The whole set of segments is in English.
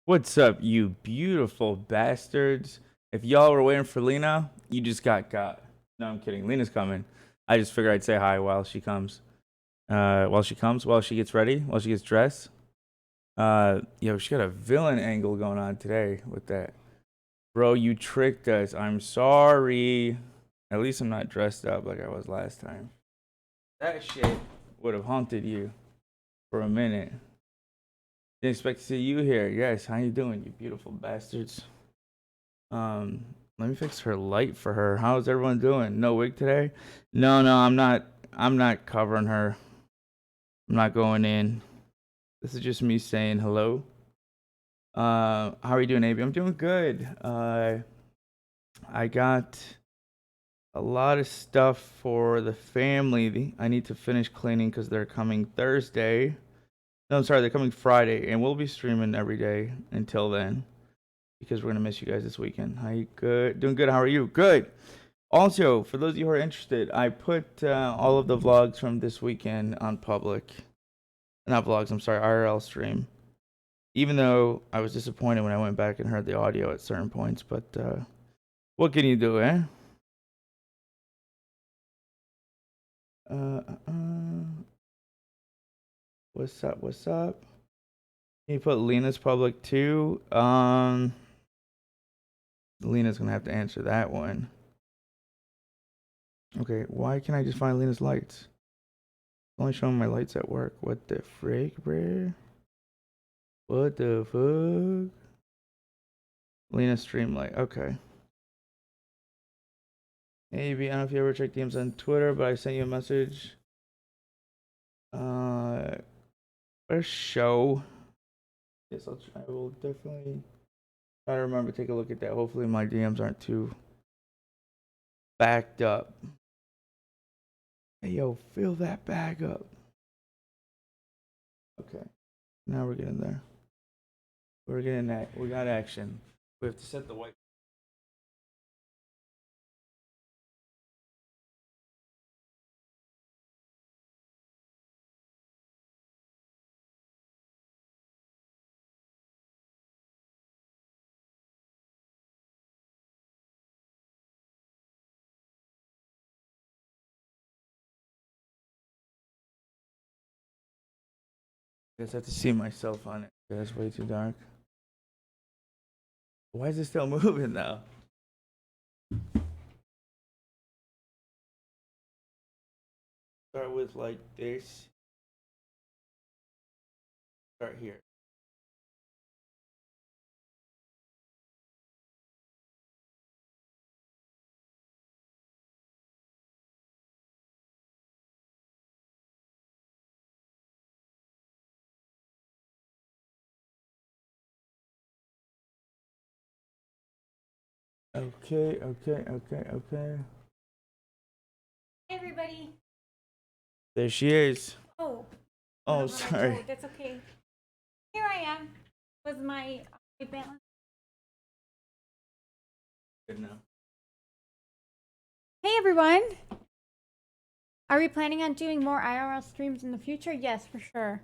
What's up, you beautiful bastards? If y'all were waiting for Lena, you just got. No, I'm kidding. Lena's coming. I just figured I'd say hi while she comes. While she gets ready, while she gets dressed. Yo, she got a villain angle going on today with that. Bro, you tricked us. I'm sorry. At least I'm not dressed up like I was last time. That shit would have haunted you for a minute. Didn't expect to see you here. Yes, how you doing, you beautiful bastards? Um, Let me fix her light for her. How's everyone doing? No wig today? No, I'm not. I'm not covering her. I'm not going in. This is just me saying hello. How are you doing, AB? I'm doing good. I got a lot of stuff for the family. I need to finish cleaning because they're coming Thursday. No, I'm sorry, they're coming Friday, and we'll be streaming every day until then because we're gonna miss you guys this weekend. How you good? Doing good. How are you? Good. Also, for those of you who are interested, I put all of the vlogs from this weekend on public. Not vlogs, I'm sorry, IRL stream. Even though I was disappointed when I went back and heard the audio at certain points, but what can you do, eh? Uh, uh, what's up? What's up? Can you put Lena's public too? Lena's gonna have to answer that one. Okay, why can't I just find Lena's lights? Only showing my lights at work. What the frick, bruh? What the fuck? Lena Streamlight. Okay. Maybe I don't know if you ever check DMs on Twitter, but I sent you a message. A show. Yes, I will definitely try to remember to take a look at that. Hopefully my DMs aren't too backed up. Hey yo, fill that bag up. Okay. Now we're getting there. We're getting that. We got action. We have to set the white. I guess I have to see myself on it. That's way too dark. Why is it still moving though? Start with like this. Start here. Okay. Hey everybody. There she is. Oh, Oh, sorry. that's okay. Here I am. Was my balance? Good now. Hey everyone. Are we planning on doing more IRL streams in the future? Yes, for sure.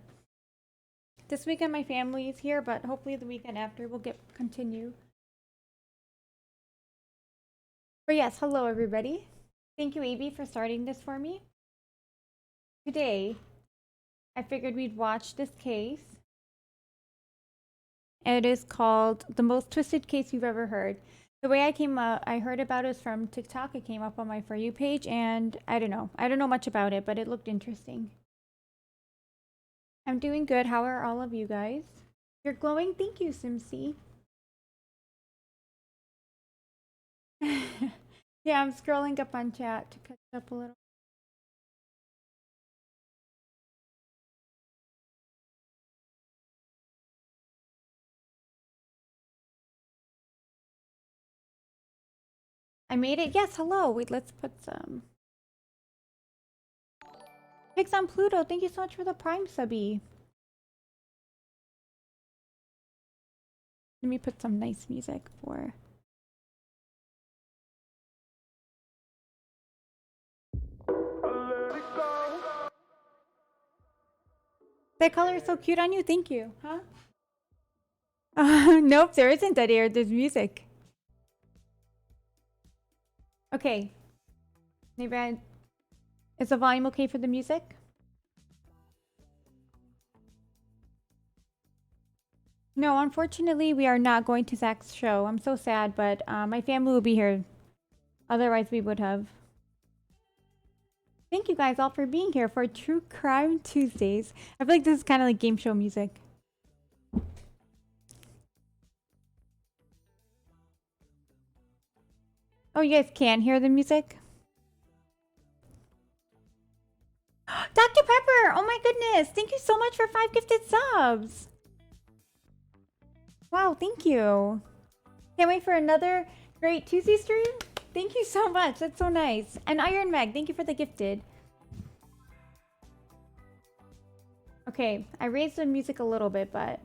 This weekend my family is here, but hopefully the weekend after we'll continue. But yes, hello everybody. Thank you, AB, for starting this for me. Today, I figured we'd watch this case. It is called The Most Twisted Case You've Ever Heard. The way I heard about it is from TikTok. It came up on my For You page, and I don't know much about it, but it looked interesting. I'm doing good. How are all of you guys? You're glowing. Thank you, Simsy. Yeah, I'm scrolling up on chat to catch up a little. I made it. Yes, hello. Wait, let's put some pics on Pluto. Thank you so much for the Prime subby. Let me put some nice music for. That color is so cute on you. Thank you. Huh? Nope, there isn't dead air. There's music. Okay. Maybe is the volume okay for the music? No, unfortunately, we are not going to Zach's show. I'm so sad, but my family will be here. Otherwise, we would have. Thank you guys all for being here for True Crime Tuesdays. I feel like this is kind of like game show music. Oh, you guys can hear the music? Dr. Pepper! Oh my goodness! Thank you so much for 5 gifted subs! Wow, thank you. Can't wait for another great Tuesday stream. Thank you so much. That's so nice. And Iron Mag, thank you for the gifted. Okay, I raised the music a little bit, but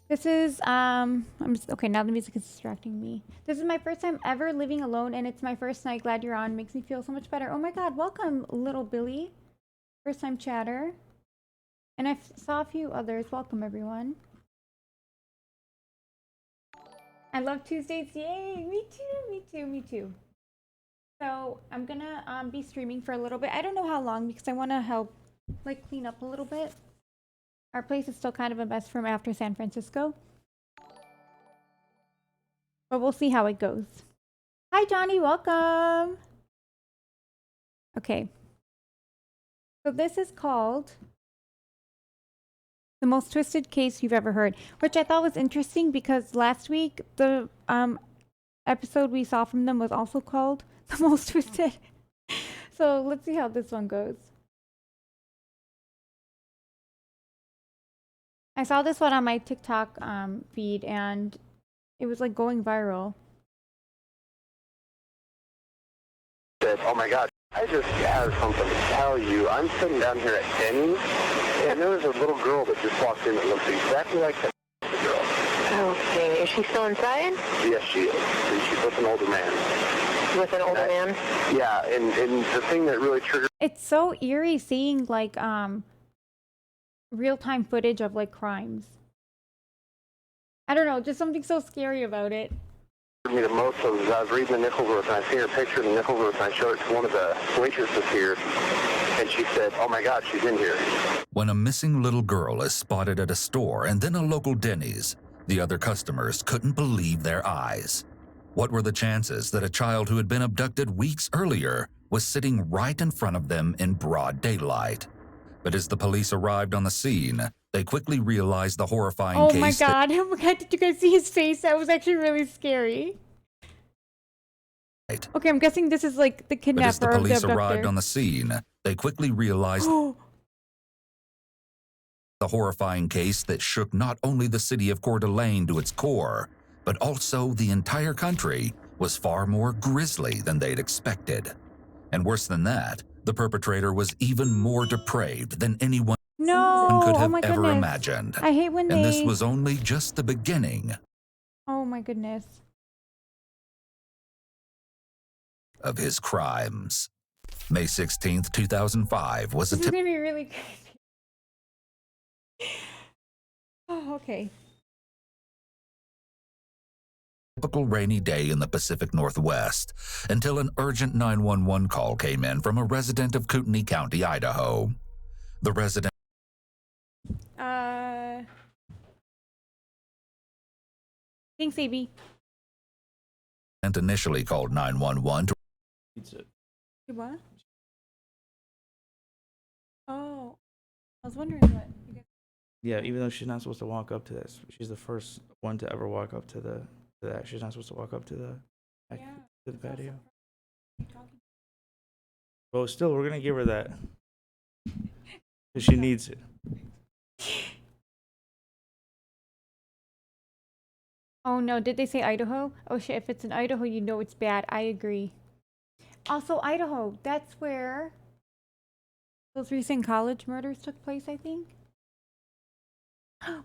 this is okay, now the music is distracting me. This is my first time ever living alone, and it's my first night. Glad you're on. Makes me feel so much better. Oh my god, welcome, little Billy. First time chatter. And I saw a few others. Welcome, everyone. I love Tuesdays. Yay! Me too, me too, me too. So I'm gonna be streaming for a little bit. I don't know how long because I want to help like clean up a little bit. Our place is still kind of a mess from after San Francisco. But we'll see how it goes. Hi Johnny, welcome! Okay. So this is called The Most Twisted Case You've Ever Heard, which I thought was interesting because last week the episode we saw from them was also called The Most Twisted. So let's see how this one goes. I saw this one on my TikTok feed and it was like going viral. Oh my God, I just have something to tell you. I'm sitting down here at Denny's, and there was a little girl that just walked in that looks exactly like that girl. Okay, is she still inside? Yes, she is. And she's with an older man. With an older man? Yeah, and the thing that really triggered... It's so eerie seeing like real-time footage of like crimes. I don't know, just something so scary about it. me the most was I was reading the Nicholsworth, and I seen her picture of the Nicholsworth, and I showed it to one of the waitresses here, and she said, oh my God, she's in here. When a missing little girl is spotted at a store and then a local Denny's, the other customers couldn't believe their eyes. What were the chances that a child who had been abducted weeks earlier was sitting right in front of them in broad daylight? But as the police arrived on the scene, they quickly realized the horrifying Oh case. my God! Oh my God! Did you guys see his face? That was actually really scary. Okay, I'm guessing this is like the kidnapper But as the or the police abductor. arrived on the scene, they quickly realized the horrifying case that shook not only the city of Coeur d'Alene to its core, but also the entire country was far more grisly than they'd expected. And worse than that, the perpetrator was even more depraved than anyone could have ever imagined. I hate when and this was only just the beginning Oh my goodness. of his crimes. May 16th, 2005 was a This is gonna be really crazy. Oh, okay. typical rainy day in the Pacific Northwest until an urgent 911 call came in from a resident of Kootenai County, Idaho. The resident Thanks, AB. initially called 911 to What? Oh, I was wondering what. Yeah, even though she's not supposed to walk up to this, she's the first one to ever walk up to that. She's not supposed to walk up to the patio. But still, we're gonna give her that because she needs it. Oh no, did they say Idaho? Oh shit, if it's in Idaho, you know it's bad. I agree. Also, Idaho, that's where those recent college murders took place, I think.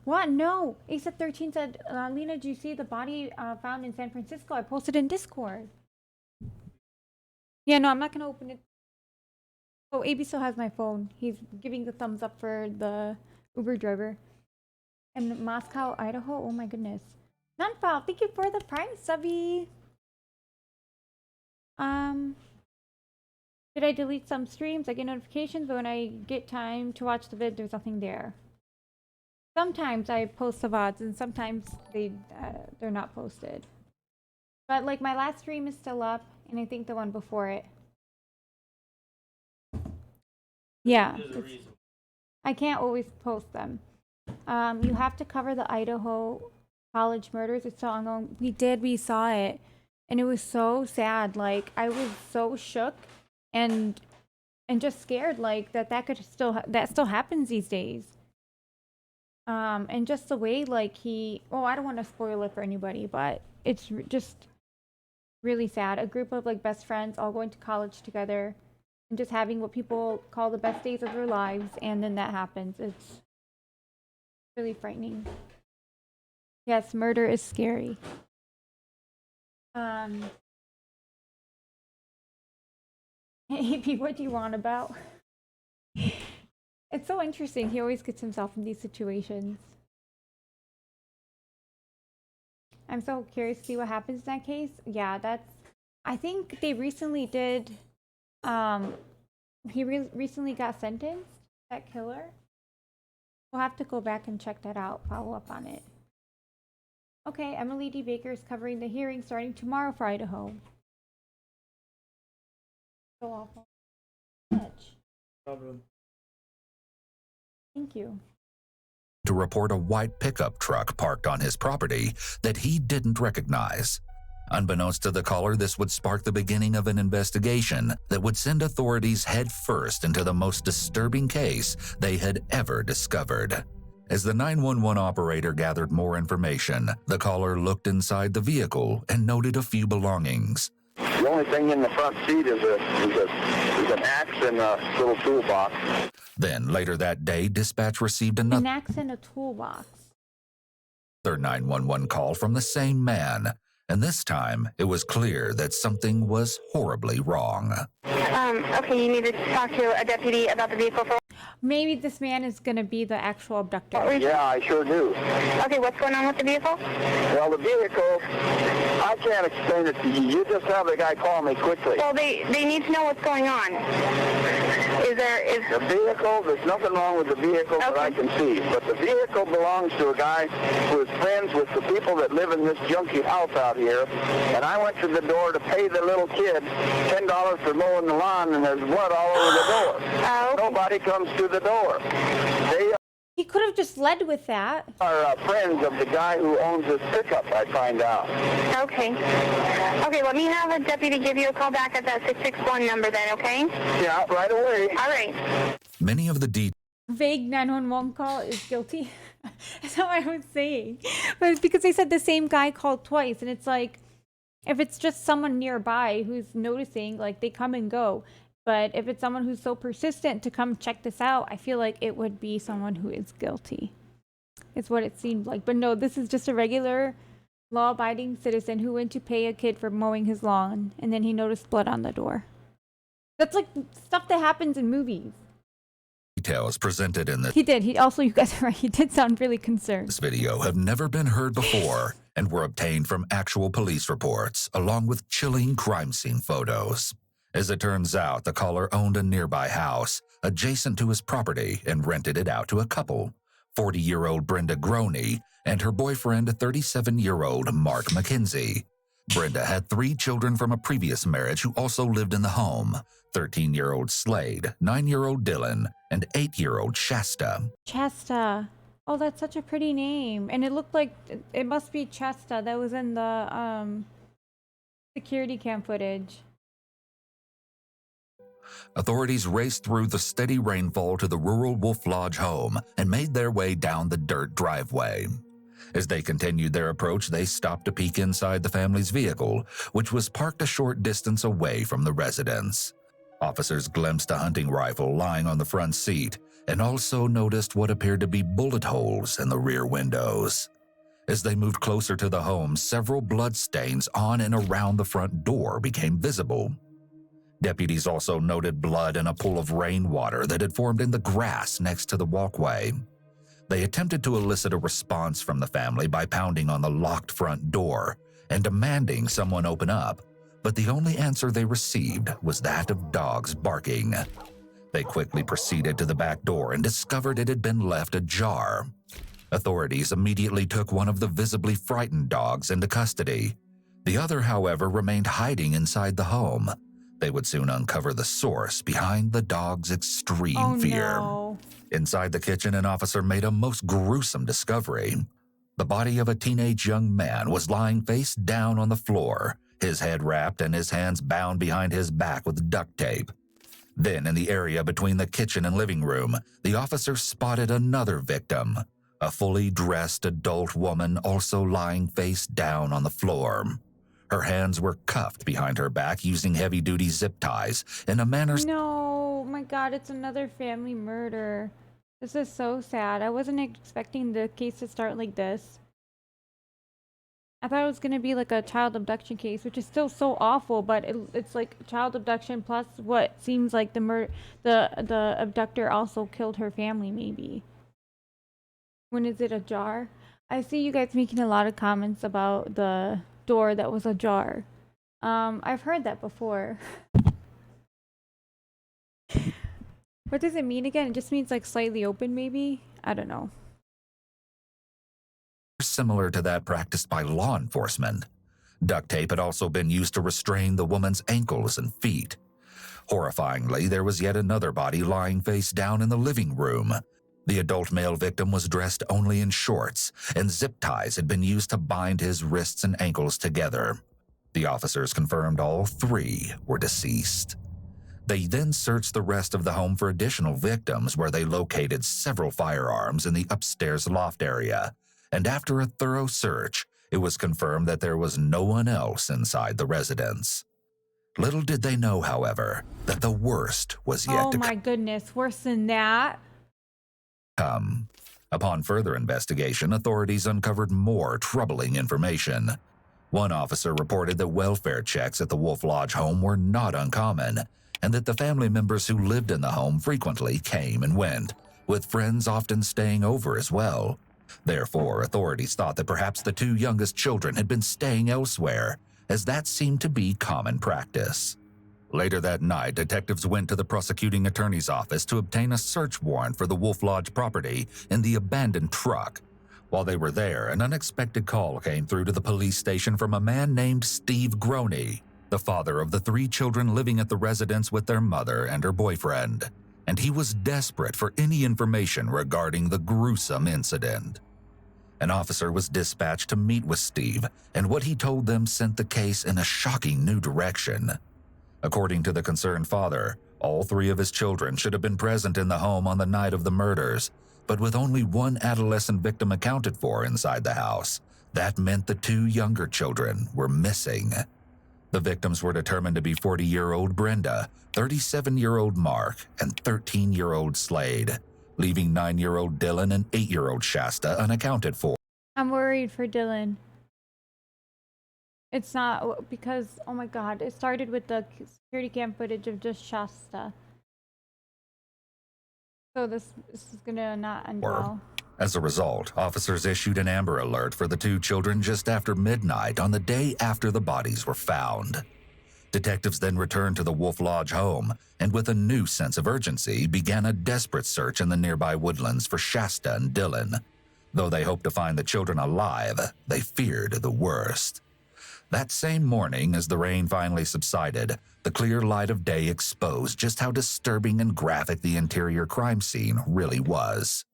What? No. A13 said, Lena, did you see the body found in San Francisco? I posted in Discord. Yeah, no, I'm not going to open it. Oh, AB still has my phone. He's giving the thumbs up for the Uber driver. In Moscow, Idaho. Oh my goodness. Nunfall, thank you for the Prime subby. Did I delete some streams? I get notifications, but when I get time to watch the vid, there's nothing there. Sometimes I post the VODs, and sometimes they're not posted. But like my last stream is still up, and I think the one before it. Yeah, I can't always post them. You have to cover the Idaho college murders. It's so ongoing. We saw it, and it was so sad. Like I was so shook, and just scared. Like that still happens these days. And just the way like I don't want to spoil it for anybody, but it's just really sad. A group of like best friends all going to college together and just having what people call the best days of their lives, and then that happens. It's really frightening. Yes, murder is scary. AP, what do you want about? It's so interesting. He always gets himself in these situations. I'm so curious to see what happens in that case. Yeah, I think they recently did. He recently got sentenced, that killer. We'll have to go back and check that out, follow up on it. Okay, Emily D. Baker is covering the hearing starting tomorrow for Idaho. So awful. Much. Problem. Thank you. To report a white pickup truck parked on his property that he didn't recognize. Unbeknownst to the caller, this would spark the beginning of an investigation that would send authorities headfirst into the most disturbing case they had ever discovered. As the 911 operator gathered more information, the caller looked inside the vehicle and noted a few belongings. The only thing in the front seat is an axe and a little toolbox. Then, later that day, dispatch received An another axe in a toolbox. 911 call from the same man, and this time it was clear that something was horribly wrong. Okay, you need to talk to a deputy about the vehicle for... Maybe this man is going to be the actual abductor. Yeah, I sure do. Okay, what's going on with the vehicle? Well, the vehicle, I can't explain it to you. You just have the guy call me quickly. Well, they need to know what's going on. The vehicle, there's nothing wrong with the vehicle that I can see. But the vehicle belongs to a guy who is friends with the people that live in this junky house out here. And I went to the door to pay the little kid $10 for mowing the lawn, and there's blood all over the door. Okay. Nobody comes to the door. They He could have just led with that. are friends of the guy who owns this pickup, I find out. Okay. Okay, let me have a deputy give you a call back at that 661 number then, okay? Yeah, right away. All right. Many of the details Vague 911 call is guilty. That's not what I was saying. But it's because they said the same guy called twice. And it's like, if it's just someone nearby who's noticing, like they come and go. But if it's someone who's so persistent to come check this out, I feel like it would be someone who is guilty. It's what it seemed like. But no, this is just a regular law-abiding citizen who went to pay a kid for mowing his lawn, and then he noticed blood on the door. That's like stuff that happens in movies. presented in He did. He also, you guys are right, he did sound really concerned. this video have never been heard before and were obtained from actual police reports, along with chilling crime scene photos. As it turns out, the caller owned a nearby house adjacent to his property and rented it out to a couple, 40-year-old Brenda Groney and her boyfriend, 37-year-old Mark McKenzie. Brenda had 3 children from a previous marriage who also lived in the home, 13-year-old Slade, 9-year-old Dylan, and 8-year-old Shasta. Chesta. Oh, that's such a pretty name. And it looked like it must be Chesta that was in the security cam footage. Authorities raced through the steady rainfall to the rural Wolf Lodge home and made their way down the dirt driveway. As they continued their approach, they stopped to peek inside the family's vehicle, which was parked a short distance away from the residence. Officers glimpsed a hunting rifle lying on the front seat and also noticed what appeared to be bullet holes in the rear windows. As they moved closer to the home, several blood stains on and around the front door became visible. Deputies also noted blood in a pool of rainwater that had formed in the grass next to the walkway. They attempted to elicit a response from the family by pounding on the locked front door and demanding someone open up, but the only answer they received was that of dogs barking. They quickly proceeded to the back door and discovered it had been left ajar. Authorities immediately took one of the visibly frightened dogs into custody. The other, however, remained hiding inside the home. They would soon uncover the source behind the dog's extreme fear. No. Inside the kitchen, an officer made a most gruesome discovery. The body of a teenage young man was lying face down on the floor, his head wrapped and his hands bound behind his back with duct tape. Then, in the area between the kitchen and living room, the officer spotted another victim, a fully dressed adult woman also lying face down on the floor. Her hands were cuffed behind her back using heavy-duty zip ties in a manner... No, my God, it's another family murder. This is so sad. I wasn't expecting the case to start like this. I thought it was gonna be like a child abduction case, which is still so awful, but it's like child abduction plus what seems like the abductor also killed her family, maybe. When is it ajar? I see you guys making a lot of comments about the door that was ajar. I've heard that before. What does it mean again? It just means like slightly open, maybe? I don't know. Similar to that practiced by law enforcement. Duct tape had also been used to restrain the woman's ankles and feet. Horrifyingly, there was yet another body lying face down in the living room. The adult male victim was dressed only in shorts, and zip ties had been used to bind his wrists and ankles together. The officers confirmed all three were deceased. They then searched the rest of the home for additional victims, where they located several firearms in the upstairs loft area. And after a thorough search, it was confirmed that there was no one else inside the residence. Little did they know, however, that the worst was yet to come. Oh my goodness, worse than that? Upon further investigation, authorities uncovered more troubling information. One officer reported that welfare checks at the Wolf Lodge home were not uncommon, and that the family members who lived in the home frequently came and went, with friends often staying over as well. Therefore, authorities thought that perhaps the two youngest children had been staying elsewhere, as that seemed to be common practice. Later that night, detectives went to the prosecuting attorney's office to obtain a search warrant for the Wolf Lodge property in the abandoned truck. While they were there, an unexpected call came through to the police station from a man named Steve Groney, the father of the three children living at the residence with their mother and her boyfriend, and he was desperate for any information regarding the gruesome incident. An officer was dispatched to meet with Steve, and what he told them sent the case in a shocking new direction. According to the concerned father, all three of his children should have been present in the home on the night of the murders, but with only one adolescent victim accounted for inside the house, that meant the two younger children were missing. The victims were determined to be 40-year-old Brenda, 37-year-old Mark, and 13-year-old Slade, leaving 9-year-old Dylan and 8-year-old Shasta unaccounted for. I'm worried for Dylan. It's not because, oh my God, it started with the security cam footage of just Shasta. So this is gonna not end well. As a result, officers issued an Amber Alert for the two children just after midnight on the day after the bodies were found. Detectives then returned to the Wolf Lodge home and with a new sense of urgency began a desperate search in the nearby woodlands for Shasta and Dylan. Though they hoped to find the children alive, they feared the worst. That same morning, as the rain finally subsided, the clear light of day exposed just how disturbing and graphic the interior crime scene really was.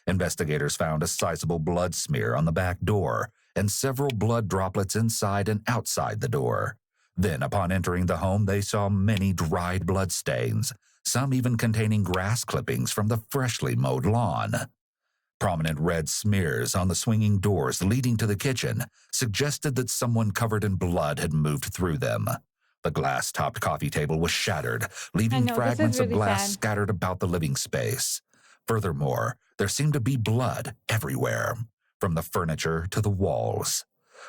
Investigators found a sizable blood smear on the back door and several blood droplets inside and outside the door. Then, upon entering the home, they saw many dried blood stains, some even containing grass clippings from the freshly mowed lawn. Prominent red smears on the swinging doors leading to the kitchen suggested that someone covered in blood had moved through them. The glass-topped coffee table was shattered, leaving fragments of glass scattered about the living space. Furthermore, there seemed to be blood everywhere, from the furniture to the walls.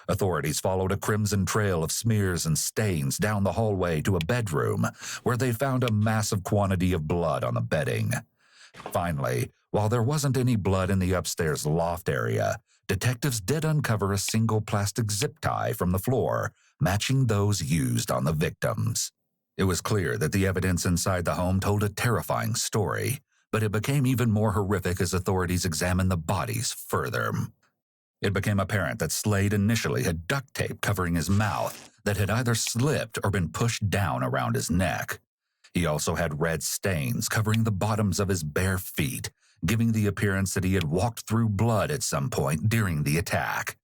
Authorities followed a crimson trail of smears and stains down the hallway to a bedroom, where they found a massive quantity of blood on the bedding. Finally, While there wasn't any blood in the upstairs loft area, detectives did uncover a single plastic zip tie from the floor, matching those used on the victims. It was clear that the evidence inside the home told a terrifying story, but it became even more horrific as authorities examined the bodies further. It became apparent that Slade initially had duct tape covering his mouth that had either slipped or been pushed down around his neck. He also had red stains covering the bottoms of his bare feet, giving the appearance that he had walked through blood at some point during the attack.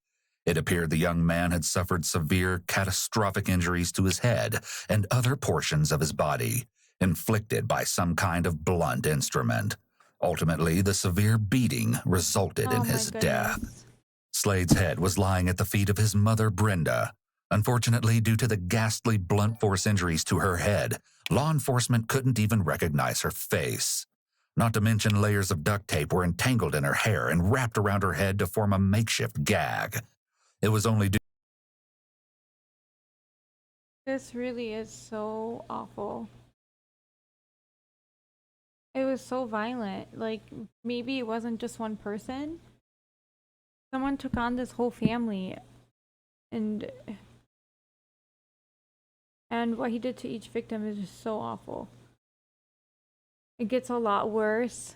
It appeared the young man had suffered severe, catastrophic injuries to his head and other portions of his body, inflicted by some kind of blunt instrument. Ultimately, the severe beating resulted in his death. Slade's head was lying at the feet of his mother, Brenda. Unfortunately, due to the ghastly blunt force injuries to her head, law enforcement couldn't even recognize her face. Not to mention layers of duct tape were entangled in her hair and wrapped around her head to form a makeshift gag. It was only due. This really is so awful. It was so violent. Like, maybe it wasn't just one person. Someone took on this whole family. And what he did to each victim is just so awful. It gets a lot worse.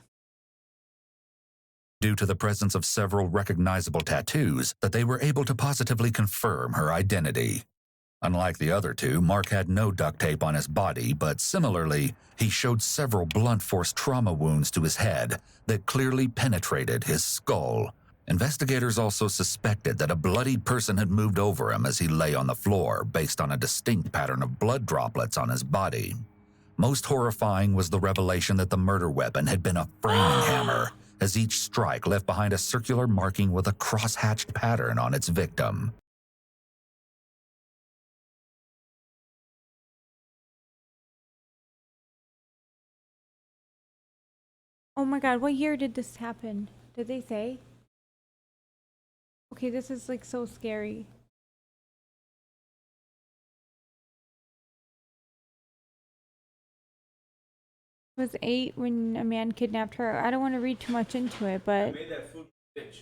Due to the presence of several recognizable tattoos, that they were able to positively confirm her identity. Unlike the other two, Mark had no duct tape on his body, but similarly, he showed several blunt force trauma wounds to his head that clearly penetrated his skull. Investigators also suspected that a bloodied person had moved over him as he lay on the floor based on a distinct pattern of blood droplets on his body. Most horrifying was the revelation that the murder weapon had been a framing hammer, as each strike left behind a circular marking with a cross-hatched pattern on its victim. Oh my god, what year did this happen? Did they say? Okay, this is like so scary. Was 8 when a man kidnapped her. I don't want to read too much into it, but I made that food, bitch.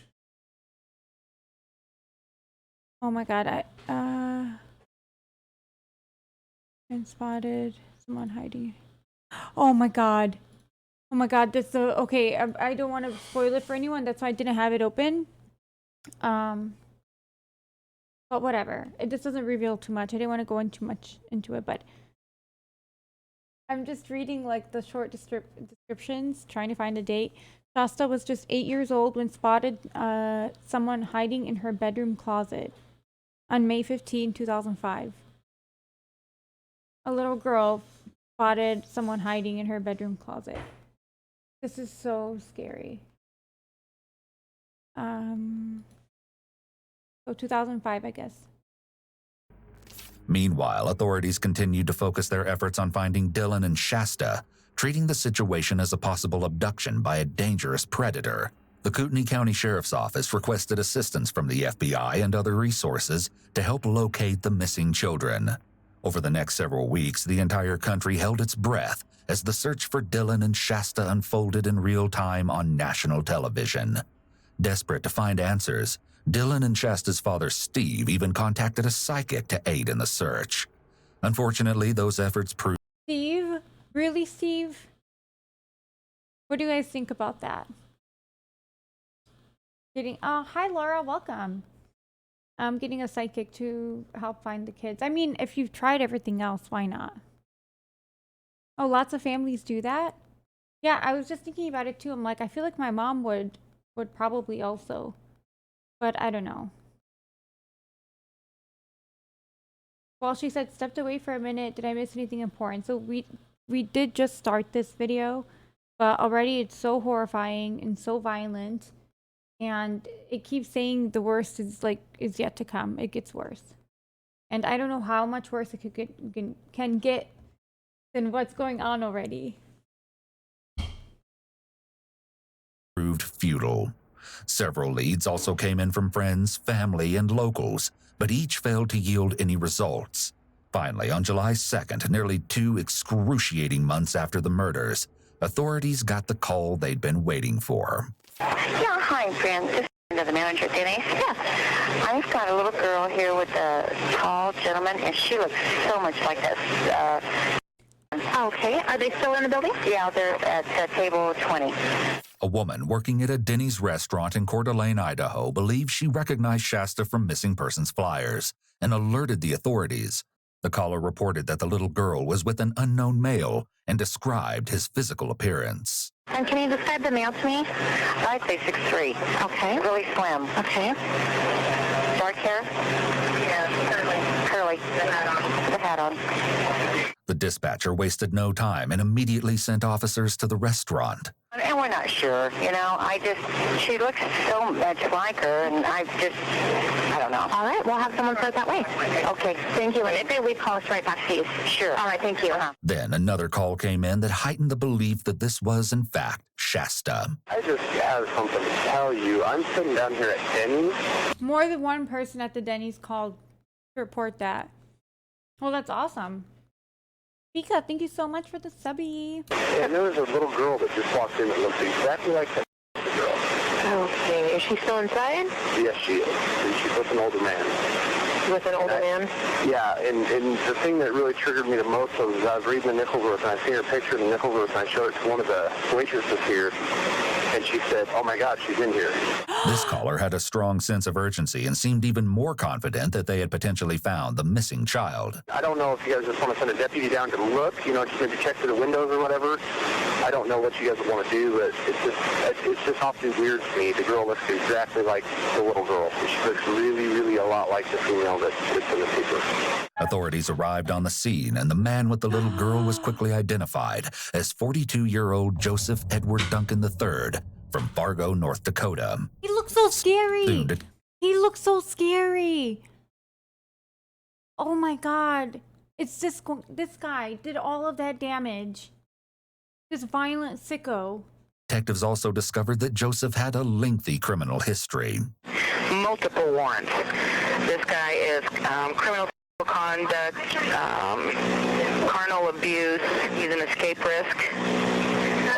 oh my god, been spotted. Someone hiding. Oh my god. Oh my god, this okay, I don't want to spoil it for anyone. That's why I didn't have it open. But whatever. This doesn't reveal too much. I didn't want to go into much into it, but I'm just reading like the short descriptions, trying to find a date. Shasta was just 8 years old when spotted someone hiding in her bedroom closet on May 15, 2005. A little girl spotted someone hiding in her bedroom closet. This is so scary. So 2005, I guess. Meanwhile, authorities continued to focus their efforts on finding Dylan and Shasta, treating the situation as a possible abduction by a dangerous predator. The Kootenai County Sheriff's Office requested assistance from the FBI and other resources to help locate the missing children. Over the next several weeks, the entire country held its breath as the search for Dylan and Shasta unfolded in real time on national television. Desperate to find answers, Dylan and Shasta's father, Steve, even contacted a psychic to aid in the search. Unfortunately, those efforts proved... Steve? Really, Steve? What do you guys think about that? Hi, Laura. Welcome. I'm getting a psychic to help find the kids. I mean, if you've tried everything else, why not? Oh, lots of families do that? Yeah, I was just thinking about it too. I'm like, I feel like my mom would probably also. But I don't know. Well, she said, stepped away for a minute. Did I miss anything important? So we did just start this video, but already it's so horrifying and so violent. And it keeps saying the worst is yet to come. It gets worse. And I don't know how much worse it can get than what's going on already. Proved futile. Several leads also came in from friends, family, and locals, but each failed to yield any results. Finally, on July 2nd, nearly 2 excruciating months after the murders, Authorities got the call they'd been waiting for. Yeah, hi, friend. This is the manager at Denny's. Yeah. I've got a little girl here with a tall gentleman, and she looks so much like this. Okay. Are they still in the building? Yeah, they're at table 20. A woman working at a Denny's restaurant in Coeur d'Alene, Idaho, believes she recognized Shasta from missing persons flyers and alerted the authorities. The caller reported that the little girl was with an unknown male and described his physical appearance. And can you describe the male to me? I'd say 6'3". Okay. Really slim. Okay. Dark hair? Yeah, curly. The hat on. The dispatcher wasted no time and immediately sent officers to the restaurant. And we're not sure, she looks so much like her, and I don't know. All right, we'll have someone start that way. Okay, thank you. And maybe we call us right back, please. Sure. All right, thank you. Then another call came in that heightened the belief that this was, in fact, Shasta. I just have something to tell you. I'm sitting down here at Denny's. More than one person at the Denny's called to report that. Well, that's awesome. Pika, thank you so much for the subby. And there was a little girl that just walked in that looks exactly like that girl. Okay, is she still inside? Yes, she is. And she's with an older man. With an older man? Yeah, and the thing that really triggered me the most was I was reading the Nickelverse, and I seen her picture in the Nickelverse, and I showed it to one of the waitresses here, and she said, "Oh my God, she's in here." This caller had a strong sense of urgency and seemed even more confident that they had potentially found the missing child. I don't know if you guys just want to send a deputy down to look, just maybe check through the windows or whatever. I don't know what you guys would want to do, but it's just awfully weird to me. The girl looks exactly like the little girl. She looks really, really a lot like the female that's in the picture. Authorities arrived on the scene, and the man with the little girl was quickly identified as 42-year-old Joseph Edward Duncan III from Fargo, North Dakota. He looks so scary. Soon He looks so scary. Oh my God. It's this guy did all of that damage. This violent sicko. detectives also discovered that Joseph had a lengthy criminal history. Multiple warrants. This guy is criminal conduct, carnal abuse. He's an escape risk.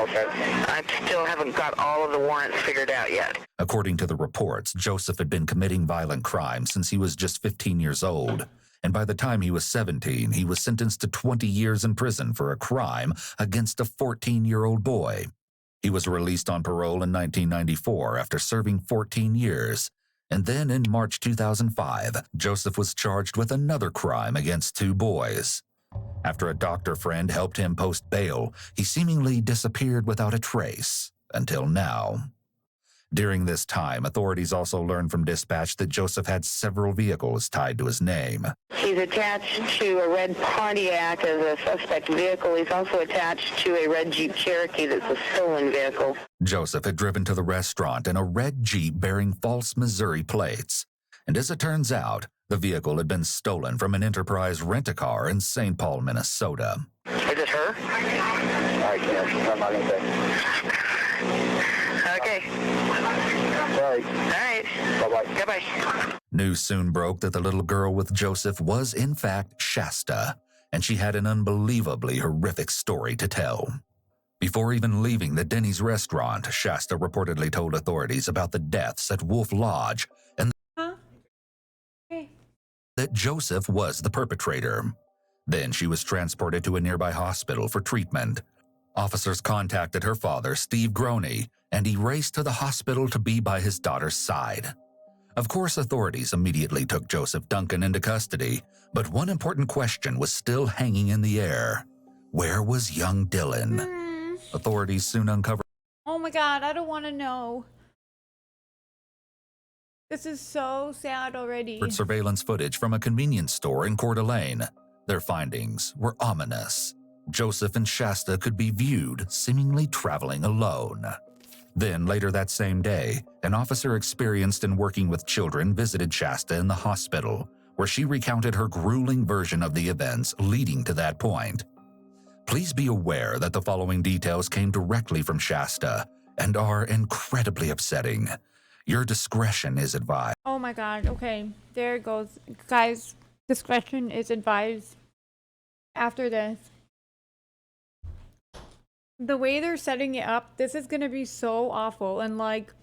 Okay. I still haven't got all of the warrants figured out yet. According to the reports, Joseph had been committing violent crimes since he was just 15 years old. And by the time he was 17, he was sentenced to 20 years in prison for a crime against a 14-year-old boy. He was released on parole in 1994 after serving 14 years. And then in March 2005, Joseph was charged with another crime against 2 boys. After a doctor friend helped him post bail, he seemingly disappeared without a trace, until now. During this time, authorities also learned from dispatch that Joseph had several vehicles tied to his name. He's attached to a red Pontiac as a suspect vehicle. He's also attached to a red Jeep Cherokee that's a stolen vehicle. Joseph had driven to the restaurant in a red Jeep bearing false Missouri plates. And as it turns out, the vehicle had been stolen from an Enterprise rent-a-car in St. Paul, Minnesota. Is it her? I can't. I'm not going to say. Okay. Sorry. All right. Bye-bye. Goodbye. News soon broke that the little girl with Joseph was, in fact, Shasta, and she had an unbelievably horrific story to tell. Before even leaving the Denny's restaurant, Shasta reportedly told authorities about the deaths at Wolf Lodge and that Joseph was the perpetrator. Then she was transported to a nearby hospital for treatment. Officers contacted her father, Steve Groney, and he raced to the hospital to be by his daughter's side. Of course, authorities immediately took Joseph Duncan into custody, but one important question was still hanging in the air. Where was young Dylan? Authorities soon uncovered. Oh my God, I don't want to know. This is so sad already. Surveillance footage from a convenience store in Coeur d'Alene. Their findings were ominous. Joseph and Shasta could be viewed seemingly traveling alone. Then, later that same day, an officer experienced in working with children visited Shasta in the hospital, where she recounted her grueling version of the events leading to that point. Please be aware that the following details came directly from Shasta and are incredibly upsetting. Your discretion is advised. Oh my God. Okay, there it goes. Guys, discretion is advised after this. The way they're setting it up, this is gonna be so awful. And like,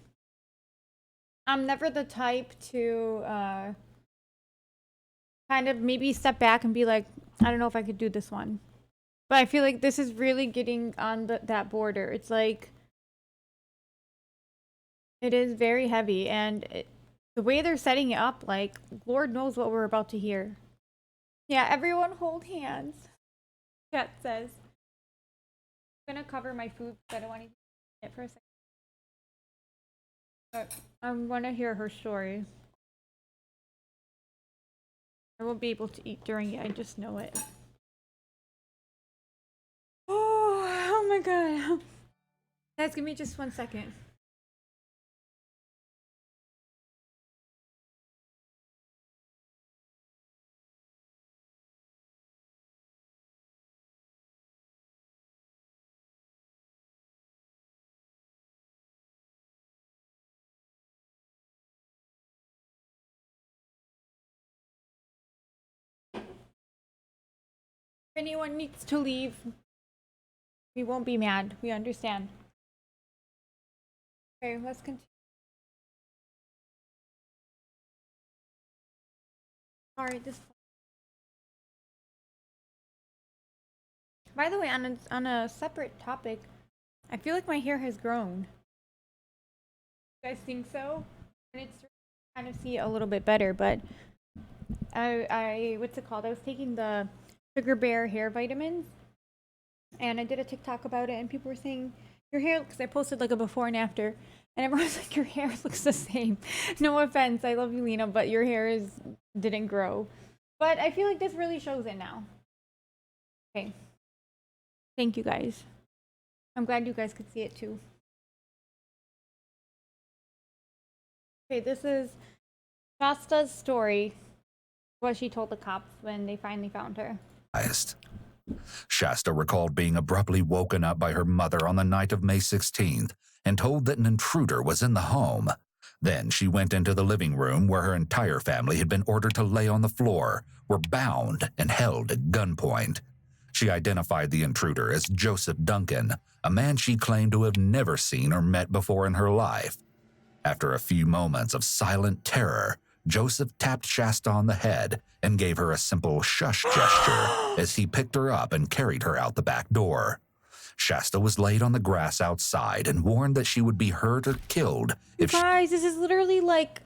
I'm never the type to kind of maybe step back and be like, I don't know if I could do this one. But I feel like this is really getting on that border. It's like, it is very heavy. And the way they're setting it up, like, Lord knows what we're about to hear. Yeah, everyone hold hands. Chat says. I'm gonna cover my food because I don't want to eat it for a second. But I want to hear her story. I won't be able to eat during it. I just know it. Oh my god. Guys, give me just 1 second. If anyone needs to leave, we won't be mad. We understand. Okay, let's continue. Sorry, this. By the way, on a separate topic, I feel like my hair has grown. You guys think so? And it's kind of see it a little bit better, but I what's it called? I was taking the Sugar Bear hair vitamins, and I did a TikTok about it, and people were saying your hair, because I posted like a before and after, and everyone was like, your hair looks the same. No offense, I love you, Lena, but your hair didn't grow. But I feel like this really shows it now. Okay. Thank you guys. I'm glad you guys could see it too. Okay, this is Shasta's story, what she told the cops when they finally found her. Shasta recalled being abruptly woken up by her mother on the night of May 16th and told that an intruder was in the home. Then she went into the living room where her entire family had been ordered to lay on the floor, were bound and held at gunpoint. She identified the intruder as Joseph Duncan, a man she claimed to have never seen or met before in her life. After a few moments of silent terror, Joseph tapped Shasta on the head and gave her a simple shush gesture as he picked her up and carried her out the back door. Shasta was laid on the grass outside and warned that she would be hurt or killed if Guys, this is literally like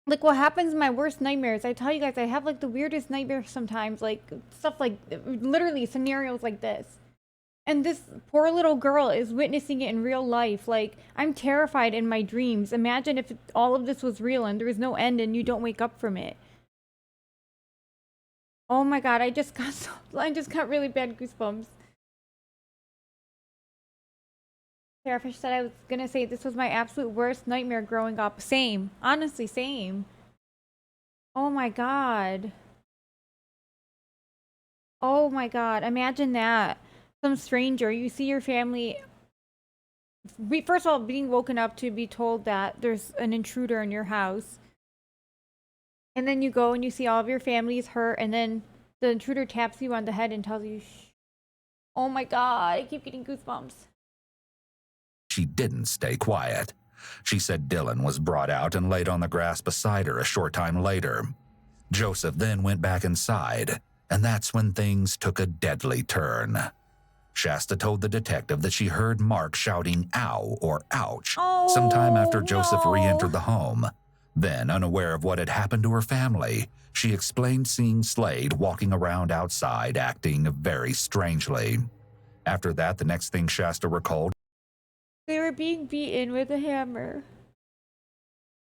what happens in my worst nightmares. I tell you guys, I have like the weirdest nightmares sometimes, like stuff like literally scenarios like this. And this poor little girl is witnessing it in real life. Like, I'm terrified in my dreams. Imagine if all of this was real and there was no end and you don't wake up from it. Oh my god, I just got really bad goosebumps. Sarah said I was gonna say this was my absolute worst nightmare growing up. Same. Honestly, same. Oh my god. Oh my god. Imagine that. Some stranger, you see your family. First of all, being woken up to be told that there's an intruder in your house. And then you go and you see all of your family's hurt, and then the intruder taps you on the head and tells you, shh. Oh my god, I keep getting goosebumps. she didn't stay quiet. She said Dylan was brought out and laid on the grass beside her a short time later. Joseph then went back inside, and that's when things took a deadly turn. Shasta told the detective that she heard Mark shouting ow or ouch sometime after Joseph re-entered the home. Then, unaware of what had happened to her family, she explained seeing Slade walking around outside acting very strangely. After that, the next thing Shasta recalled They were being beaten with a hammer.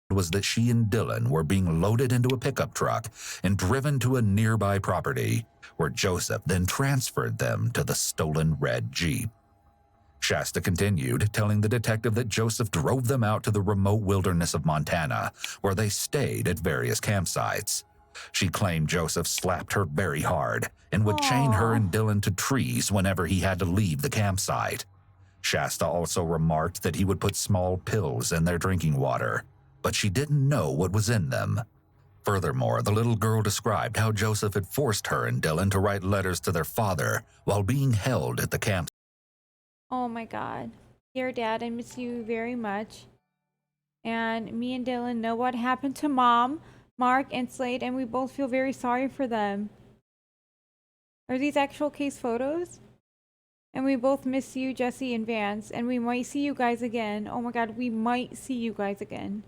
Was that she and Dylan were being loaded into a pickup truck and driven to a nearby property, where Joseph then transferred them to the stolen red Jeep. Shasta continued, telling the detective that Joseph drove them out to the remote wilderness of Montana, where they stayed at various campsites. She claimed Joseph slapped her very hard and would chain her and Dylan to trees whenever he had to leave the campsite. Shasta also remarked that he would put small pills in their drinking water, but she didn't know what was in them. Furthermore, the little girl described how Joseph had forced her and Dylan to write letters to their father while being held at the campsite. Oh my god. Dear Dad, I miss you very much. And me and Dylan know what happened to Mom, Mark, and Slade, and we both feel very sorry for them. Are these actual case photos? And we both miss you, Jesse and Vance, and we might see you guys again. Oh my god, we might see you guys again.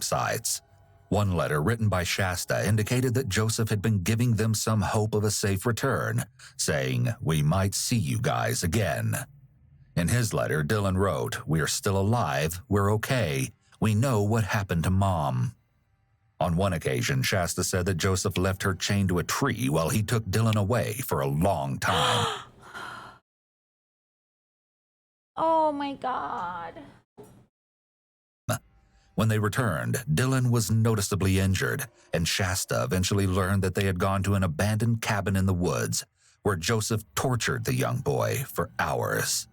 Sites. One letter written by Shasta indicated that Joseph had been giving them some hope of a safe return, saying, "We might see you guys again." In his letter, Dylan wrote, "We're still alive, we're okay, we know what happened to Mom." On one occasion, Shasta said that Joseph left her chained to a tree while he took Dylan away for a long time. Oh my god. When they returned, Dylan was noticeably injured, and Shasta eventually learned that they had gone to an abandoned cabin in the woods, where Joseph tortured the young boy for hours.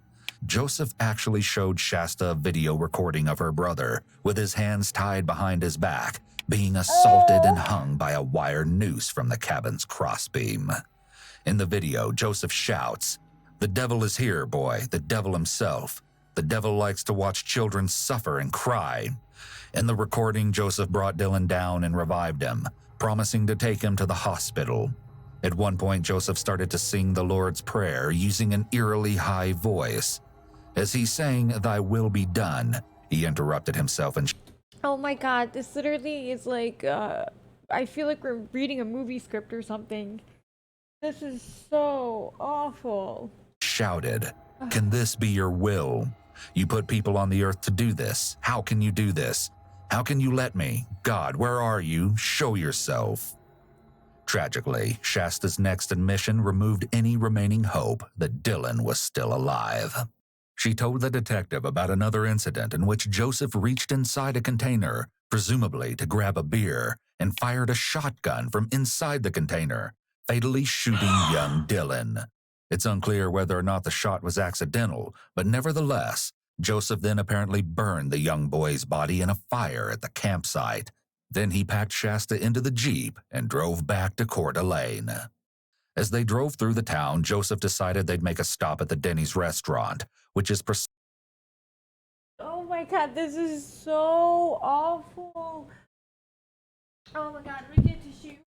Joseph actually showed Shasta a video recording of her brother, with his hands tied behind his back, being assaulted and hung by a wire noose from the cabin's crossbeam. In the video, Joseph shouts, "The devil is here, boy, the devil himself. The devil likes to watch children suffer and cry." In the recording, Joseph brought Dylan down and revived him, promising to take him to the hospital. At one point, Joseph started to sing the Lord's Prayer using an eerily high voice. As he sang, "Thy will be done," he interrupted himself and Oh my god, this literally is like, I feel like we're reading a movie script or something. This is so awful. shouted, "Can this be your will? You put people on the earth to do this. How can you do this? How can you let me? God, where are you? Show yourself." Tragically, Shasta's next admission removed any remaining hope that Dylan was still alive. She told the detective about another incident in which Joseph reached inside a container, presumably to grab a beer, and fired a shotgun from inside the container, fatally shooting young Dylan. It's unclear whether or not the shot was accidental, but nevertheless, Joseph then apparently burned the young boy's body in a fire at the campsite. Then he packed Shasta into the Jeep and drove back to Coeur d'Alene. As they drove through the town, Joseph decided they'd make a stop at the Denny's restaurant, which is Oh my god, this is so awful. Oh my god, we get to shoot.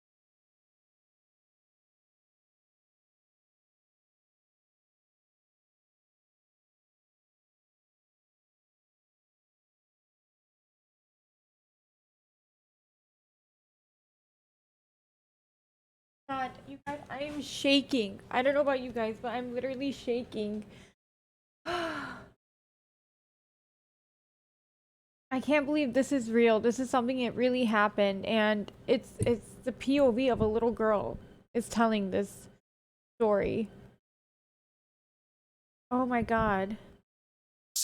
God, you guys, I am shaking. I don't know about you guys, but I'm literally shaking. I can't believe this is real. This is something that really happened, and it's the POV of a little girl is telling this story. Oh my god.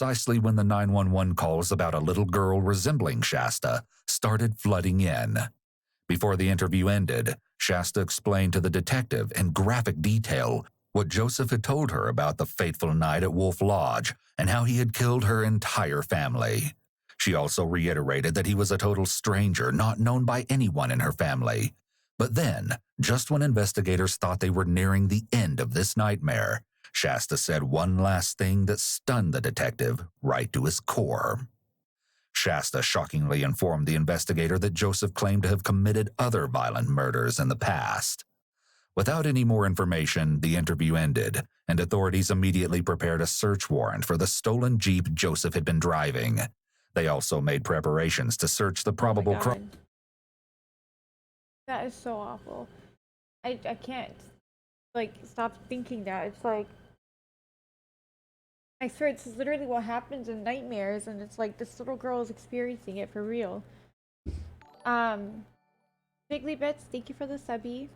precisely when the 911 calls about a little girl resembling Shasta started flooding in. Before the interview ended, Shasta explained to the detective in graphic detail what Joseph had told her about the fateful night at Wolf Lodge and how he had killed her entire family. She also reiterated that he was a total stranger, not known by anyone in her family. But then, just when investigators thought they were nearing the end of this nightmare, Shasta said one last thing that stunned the detective right to his core. Shasta shockingly informed the investigator that Joseph claimed to have committed other violent murders in the past. Without any more information, the interview ended, and authorities immediately prepared a search warrant for the stolen Jeep Joseph had been driving. They also made preparations to search the probable crime. That is so awful. I can't like stop thinking that. It's like I swear it's literally what happens in nightmares, and it's like this little girl is experiencing it for real. Bigly Bits, thank you for the subby.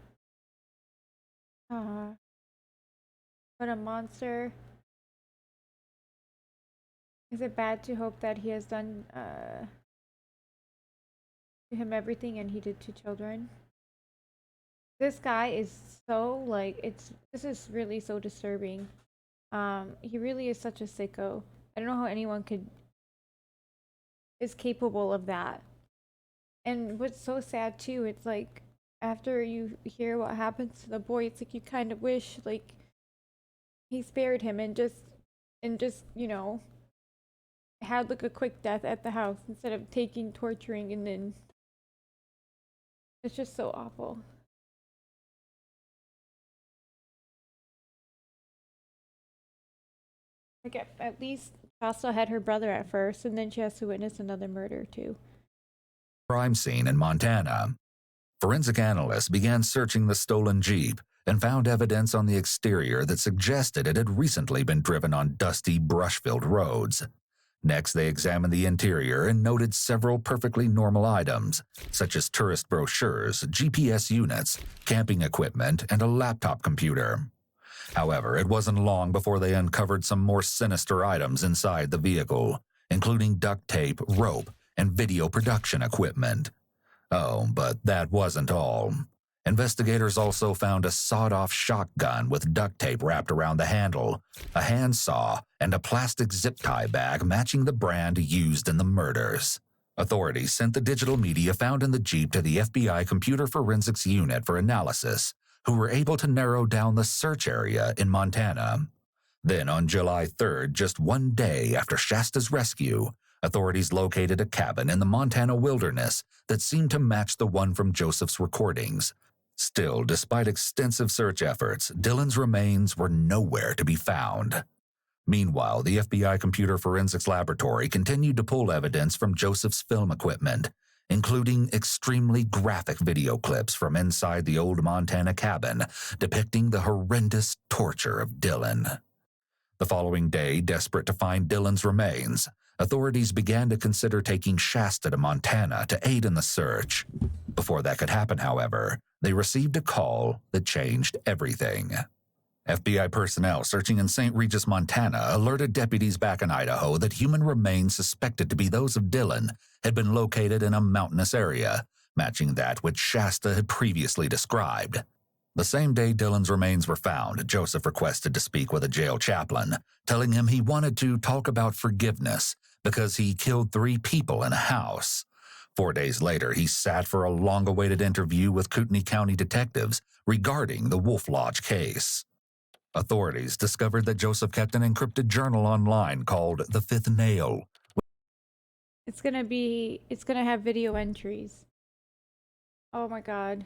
What a monster. Is it bad to hope that he has done to him everything and he did to children? This guy is so like this is really so disturbing. He really is such a sicko. I don't know how anyone is capable of that. And what's so sad too, it's like after you hear what happens to the boy, it's like you kind of wish like he spared him and just you know, had like a quick death at the house instead of torturing, and then it's just so awful. Like at least Shasta had her brother at first, and then she has to witness another murder too. Crime scene in Montana. Forensic analysts began searching the stolen Jeep and found evidence on the exterior that suggested it had recently been driven on dusty, brush-filled roads. Next, they examined the interior and noted several perfectly normal items, such as tourist brochures, GPS units, camping equipment, and a laptop computer. However, it wasn't long before they uncovered some more sinister items inside the vehicle, including duct tape, rope, and video production equipment. Oh, but that wasn't all. Investigators also found a sawed-off shotgun with duct tape wrapped around the handle, a handsaw, and a plastic zip-tie bag matching the brand used in the murders. Authorities sent the digital media found in the Jeep to the FBI Computer Forensics Unit for analysis, who were able to narrow down the search area in Montana. Then on July 3rd, just one day after Shasta's rescue, authorities located a cabin in the Montana wilderness that seemed to match the one from Joseph's recordings. Still, despite extensive search efforts, Dylan's remains were nowhere to be found. Meanwhile, the FBI Computer Forensics Laboratory continued to pull evidence from Joseph's film equipment, including extremely graphic video clips from inside the old Montana cabin depicting the horrendous torture of Dylan. The following day, desperate to find Dylan's remains, authorities began to consider taking Shasta to Montana to aid in the search. Before that could happen, however, they received a call that changed everything. FBI personnel searching in St. Regis, Montana, alerted deputies back in Idaho that human remains suspected to be those of Dylan had been located in a mountainous area, matching that which Shasta had previously described. The same day Dylan's remains were found, Joseph requested to speak with a jail chaplain, telling him he wanted to talk about forgiveness because he killed 3 people in a house. 4 days later, he sat for a long-awaited interview with Kootenai County detectives regarding the Wolf Lodge case. Authorities discovered that Joseph kept an encrypted journal online called The Fifth Nail. It's gonna have video entries. Oh my god.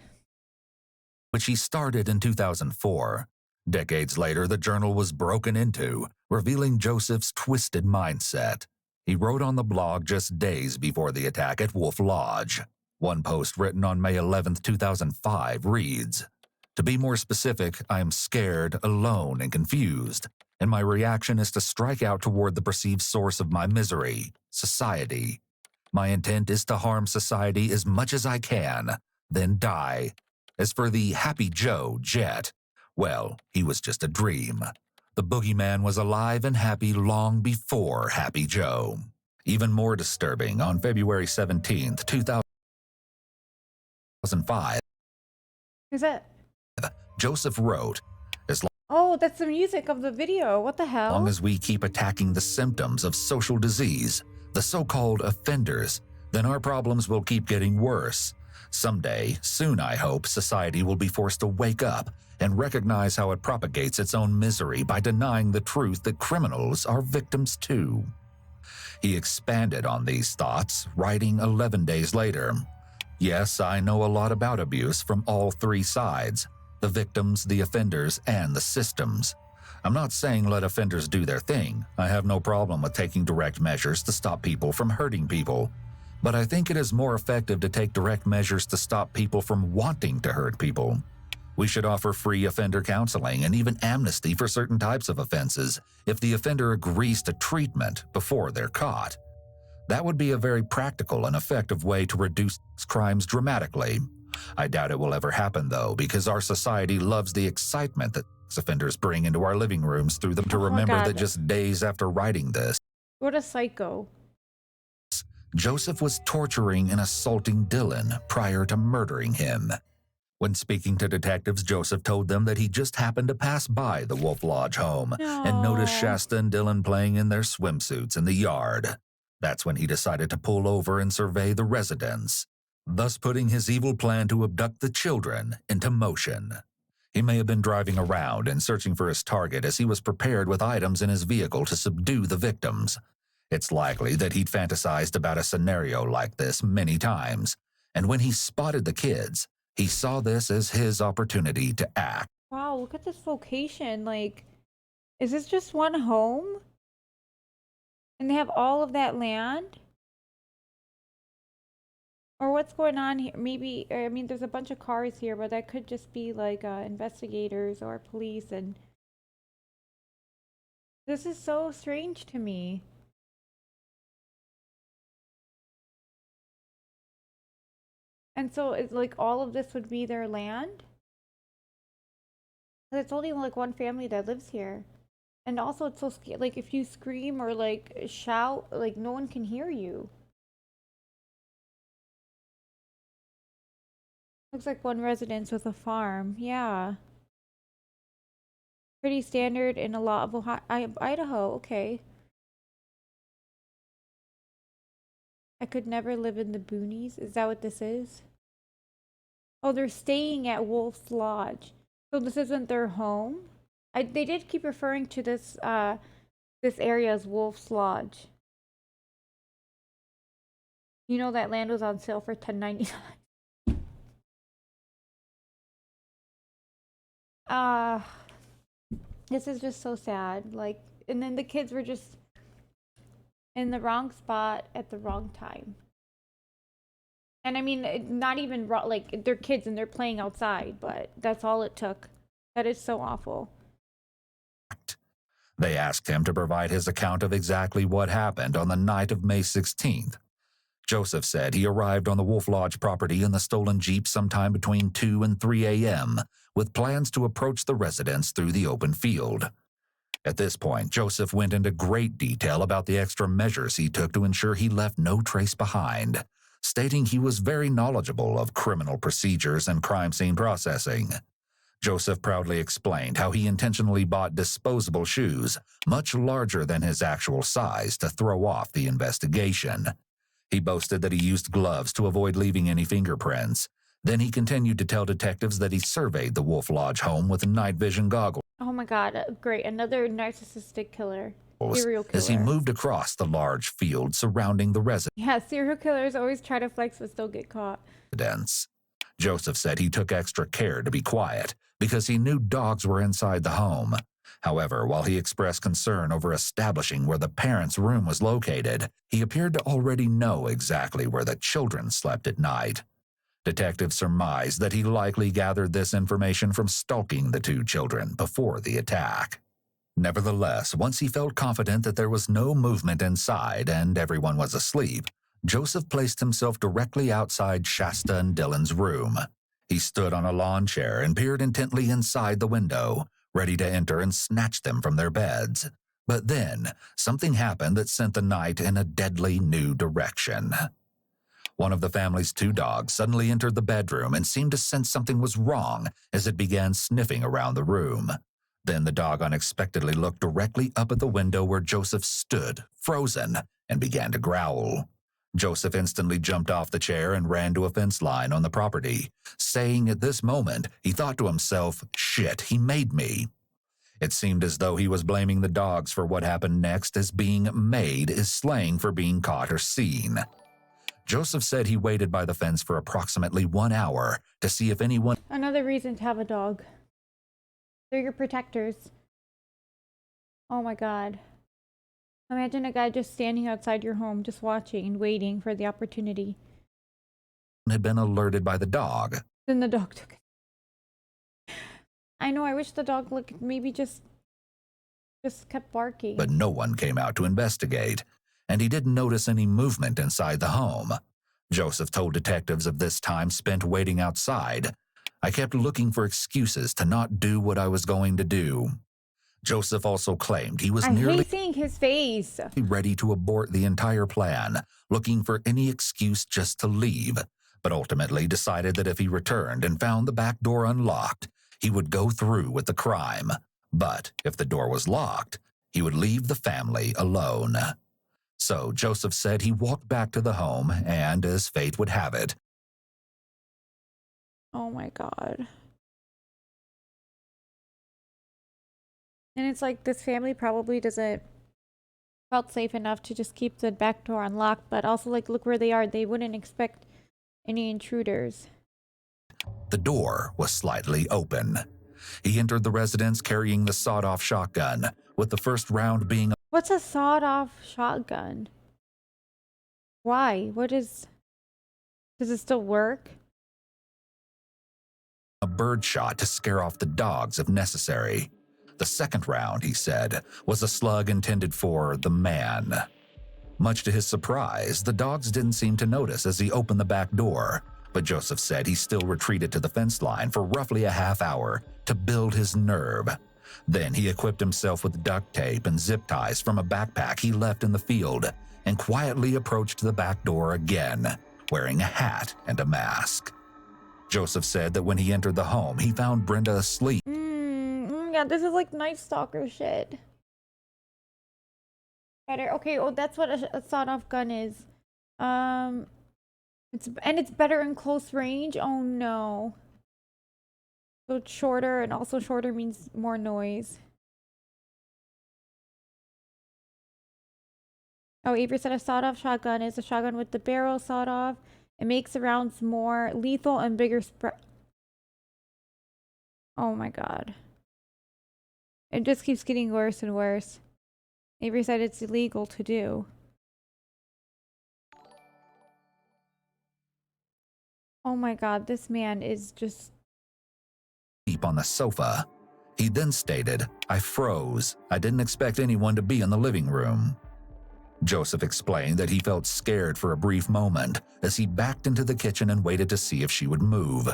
Which he started in 2004. Decades later, the journal was broken into, revealing Joseph's twisted mindset. He wrote on the blog just days before the attack at Wolf Lodge. One post written on May 11, 2005 reads, "To be more specific, I am scared, alone, and confused, and my reaction is to strike out toward the perceived source of my misery, society. My intent is to harm society as much as I can, then die. As for the Happy Joe jet, well, he was just a dream. The boogeyman was alive and happy long before Happy Joe." Even more disturbing, on February 17th, 2005, Who's that? Joseph wrote, "As Oh, that's the music of the video. What the hell? long as we keep attacking the symptoms of social disease, the so-called offenders, then our problems will keep getting worse. Someday, soon I hope, society will be forced to wake up and recognize how it propagates its own misery by denying the truth that criminals are victims too." He expanded on these thoughts, writing 11 days later, "Yes, I know a lot about abuse from all 3 sides, the victims, the offenders, and the systems. I'm not saying let offenders do their thing. I have no problem with taking direct measures to stop people from hurting people. But I think it is more effective to take direct measures to stop people from wanting to hurt people. We should offer free offender counseling and even amnesty for certain types of offenses if the offender agrees to treatment before they're caught. That would be a very practical and effective way to reduce crimes dramatically. I doubt it will ever happen, though, because our society loves the excitement that offenders bring into our living rooms through them." To Oh my remember God. that just days after writing this, What a psycho. Joseph was torturing and assaulting Dylan prior to murdering him. When speaking to detectives, Joseph told them that he just happened to pass by the Wolf Lodge home and noticed Aw. Shasta and Dylan playing in their swimsuits in the yard. That's when he decided to pull over and survey the residence, thus putting his evil plan to abduct the children into motion. He may have been driving around and searching for his target as he was prepared with items in his vehicle to subdue the victims. It's likely that he'd fantasized about a scenario like this many times, and when he spotted the kids, he saw this as his opportunity to act. Wow, look at this location. Like, is this just one home? And they have all of that land? Or what's going on here? Maybe, I mean, there's a bunch of cars here, but that could just be like investigators or police. And this is so strange to me. And so it's like all of this would be their land? 'Cause it's only like one family that lives here. And also it's so scary. Like if you scream or like shout, like no one can hear you. Looks like one residence with a farm. Yeah. Pretty standard in a lot of Idaho. Okay. I could never live in the boonies. Is that what this is? Oh, they're staying at Wolf's Lodge. So this isn't their home? They did keep referring to this this area as Wolf's Lodge. You know that land was on sale for $10.99. This is just so sad. Like, and then the kids were just in the wrong spot at the wrong time. And I mean, not even like they're kids and they're playing outside, but that's all it took. That is so awful. They asked him to provide his account of exactly what happened on the night of May 16th. Joseph said he arrived on the Wolf Lodge property in the stolen Jeep sometime between 2 and 3 a.m., with plans to approach the residence through the open field. At this point, Joseph went into great detail about the extra measures he took to ensure he left no trace behind, stating he was very knowledgeable of criminal procedures and crime scene processing. Joseph proudly explained how he intentionally bought disposable shoes, much larger than his actual size, to throw off the investigation. He boasted that he used gloves to avoid leaving any fingerprints. Then he continued to tell detectives that he surveyed the Wolf Lodge home with night vision goggles. Oh my god, great. Another narcissistic killer. Serial killer. As he moved across the large field surrounding the residence. Yeah, serial killers always try to flex but still get caught. Joseph said he took extra care to be quiet because he knew dogs were inside the home. However, while he expressed concern over establishing where the parents' room was located, he appeared to already know exactly where the children slept at night. Detectives surmised that he likely gathered this information from stalking the two children before the attack. Nevertheless, once he felt confident that there was no movement inside and everyone was asleep, Joseph placed himself directly outside Shasta and Dylan's room. He stood on a lawn chair and peered intently inside the window, ready to enter and snatch them from their beds. But then, something happened that sent the night in a deadly new direction. One of the family's two dogs suddenly entered the bedroom and seemed to sense something was wrong as it began sniffing around the room. Then the dog unexpectedly looked directly up at the window where Joseph stood, frozen, and began to growl. Joseph instantly jumped off the chair and ran to a fence line on the property, saying at this moment he thought to himself, "Shit, he made me." It seemed as though he was blaming the dogs for what happened next, as being made is slang for being caught or seen. Joseph said he waited by the fence for approximately 1 hour to see if anyone... Another reason to have a dog. They're your protectors. Oh my god. Imagine a guy just standing outside your home, just watching and waiting for the opportunity. ...had been alerted by the dog. Then the dog took it. I know, I wish the dog maybe just kept barking. But no one came out to investigate, and he didn't notice any movement inside the home. Joseph told detectives of this time spent waiting outside. "I kept looking for excuses to not do what I was going to do." Joseph also claimed he was I nearly hate seeing his face. ready to abort the entire plan, looking for any excuse just to leave, but ultimately decided that if he returned and found the back door unlocked, he would go through with the crime. But if the door was locked, he would leave the family alone. So Joseph said he walked back to the home and, as fate would have it... Oh my god. And it's like this family probably doesn't felt safe enough to just keep the back door unlocked, but also like look where they are. They wouldn't expect any intruders. The door was slightly open. He entered the residence carrying the sawed-off shotgun, with the first round being What's a sawed-off shotgun? Why? Does it still work? a bird shot to scare off the dogs if necessary. The second round, he said, was a slug intended for the man. Much to his surprise, the dogs didn't seem to notice as he opened the back door, but Joseph said he still retreated to the fence line for roughly a half hour to build his nerve. Then he equipped himself with duct tape and zip ties from a backpack he left in the field and quietly approached the back door again, wearing a hat and a mask. Joseph said that when he entered the home, he found Brenda asleep. Yeah, this is like Night Stalker shit. Better. Okay, oh, that's what a sawed-off gun is. It's better in close range. Oh no. So it's shorter, and also shorter means more noise. Oh, Avery said a sawed-off shotgun is a shotgun with the barrel sawed off. It makes the rounds more lethal and bigger spread. Oh my god. It just keeps getting worse and worse. Avery said it's illegal to do. Oh my god, this man is just... on the sofa. He then stated, "I froze. I didn't expect anyone to be in the living room." Joseph explained that he felt scared for a brief moment as he backed into the kitchen and waited to see if she would move,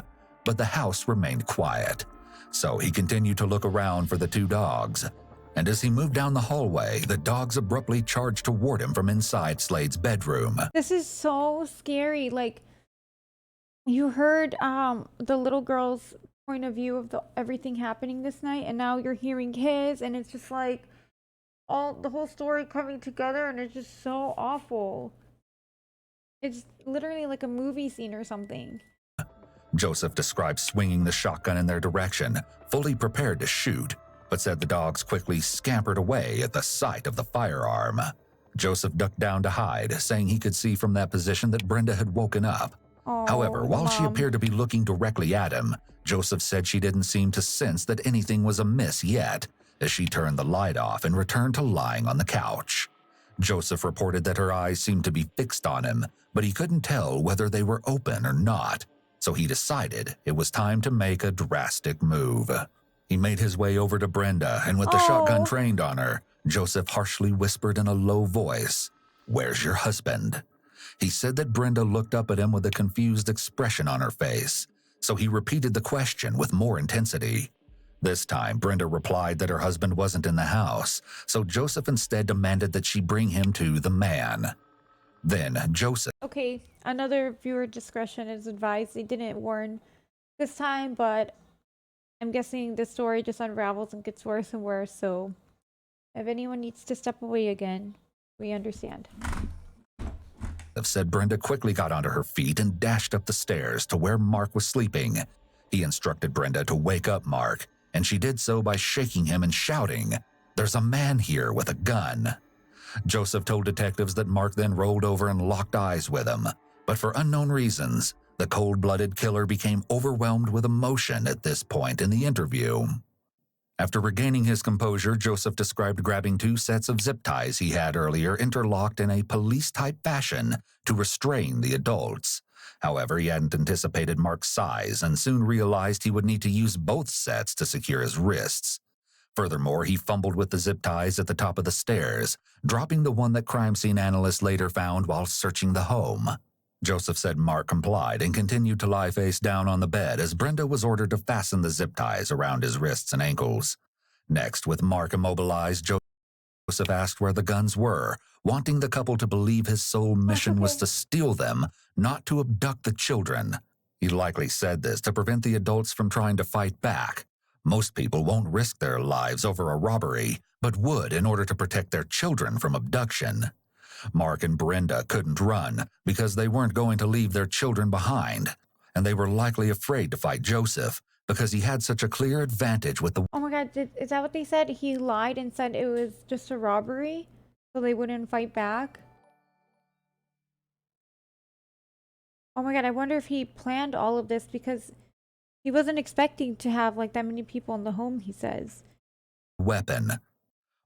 but the house remained quiet. So he continued to look around for the two dogs, and as he moved down the hallway, the dogs abruptly charged toward him from inside Slade's bedroom. This is so scary. Like, you heard the little girl's point of view of everything happening this night, and now you're hearing his, and it's just like the whole story coming together, and it's just so awful. It's literally like a movie scene or something. Joseph described swinging the shotgun in their direction, fully prepared to shoot, but said the dogs quickly scampered away at the sight of the firearm. Joseph ducked down to hide, saying he could see from that position that Brenda had woken up. Oh, However, while she Mom. appeared to be looking directly at him, Joseph said she didn't seem to sense that anything was amiss yet, as she turned the light off and returned to lying on the couch. Joseph reported that her eyes seemed to be fixed on him, but he couldn't tell whether they were open or not, so he decided it was time to make a drastic move. He made his way over to Brenda, and with the shotgun trained on her, Joseph harshly whispered in a low voice, "Where's your husband?" He said that Brenda looked up at him with a confused expression on her face, so he repeated the question with more intensity. This time, Brenda replied that her husband wasn't in the house, so Joseph instead demanded that she bring him to the man. Then Joseph... Okay, another viewer discretion is advised. They didn't warn this time, but I'm guessing the story just unravels and gets worse and worse, so if anyone needs to step away again, we understand. said Brenda quickly got onto her feet and dashed up the stairs to where Mark was sleeping. He instructed Brenda to wake up Mark, and she did so by shaking him and shouting, "There's a man here with a gun." Joseph told detectives that Mark then rolled over and locked eyes with him, but for unknown reasons, the cold-blooded killer became overwhelmed with emotion at this point in the interview. After regaining his composure, Joseph described grabbing 2 sets of zip ties he had earlier interlocked in a police-type fashion to restrain the adults. However, he hadn't anticipated Mark's size and soon realized he would need to use both sets to secure his wrists. Furthermore, he fumbled with the zip ties at the top of the stairs, dropping the one that crime scene analysts later found while searching the home. Joseph said Mark complied and continued to lie face down on the bed as Brenda was ordered to fasten the zip ties around his wrists and ankles. Next, with Mark immobilized, Joseph asked where the guns were, wanting the couple to believe his sole mission was to steal them, not to abduct the children. He likely said this to prevent the adults from trying to fight back. Most people won't risk their lives over a robbery, but would in order to protect their children from abduction. Mark and Brenda couldn't run because they weren't going to leave their children behind, and they were likely afraid to fight Joseph, because he had such a clear advantage with the Oh my god, is that what they said? He lied and said it was just a robbery, so they wouldn't fight back? Oh my god, I wonder if he planned all of this because he wasn't expecting to have like that many people in the home, he says. weapon.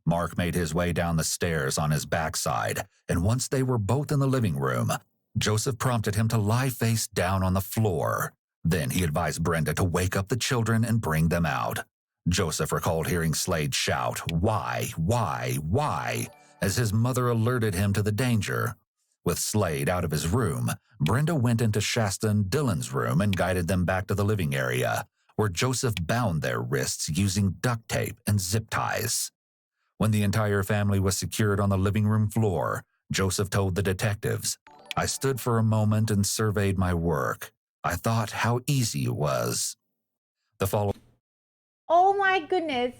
Mark made his way down the stairs on his backside, and once they were both in the living room, Joseph prompted him to lie face down on the floor. Then he advised Brenda to wake up the children and bring them out. Joseph recalled hearing Slade shout, why, as his mother alerted him to the danger. With Slade out of his room, Brenda went into Shasta and Dylan's room and guided them back to the living area, where Joseph bound their wrists using duct tape and zip ties. When the entire family was secured on the living room floor, Joseph told the detectives, "I stood for a moment and surveyed my work. I thought how easy it was." The following Oh my goodness.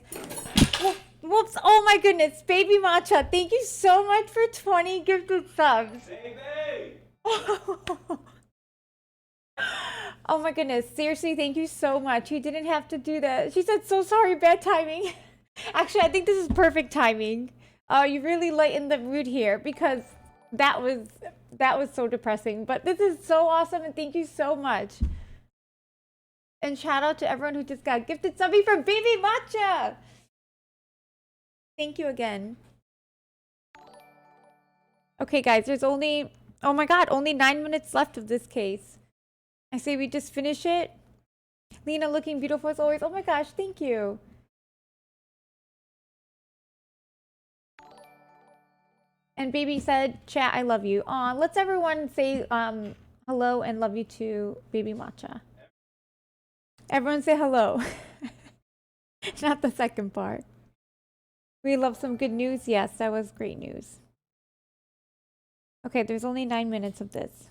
Whoops. Oh my goodness. Baby Matcha, thank you so much for 20 gifted subs. Baby! Oh my goodness. Seriously, thank you so much. You didn't have to do that. She said, so sorry, bad timing. Actually, I think this is perfect timing. You really lightened the mood here because that was so depressing. But this is so awesome and thank you so much. And shout out to everyone who just got gifted something from Baby Matcha. Thank you again. Okay, guys, there's only, oh my god, only 9 minutes left of this case. I say we just finish it. Lena looking beautiful as always. Oh my gosh, thank you. And Baby said, chat, I love you. Aw, let's everyone say hello and love you to Baby Matcha. Everyone say hello. Not the second part. We love some good news. Yes, that was great news. Okay, there's only 9 minutes of this.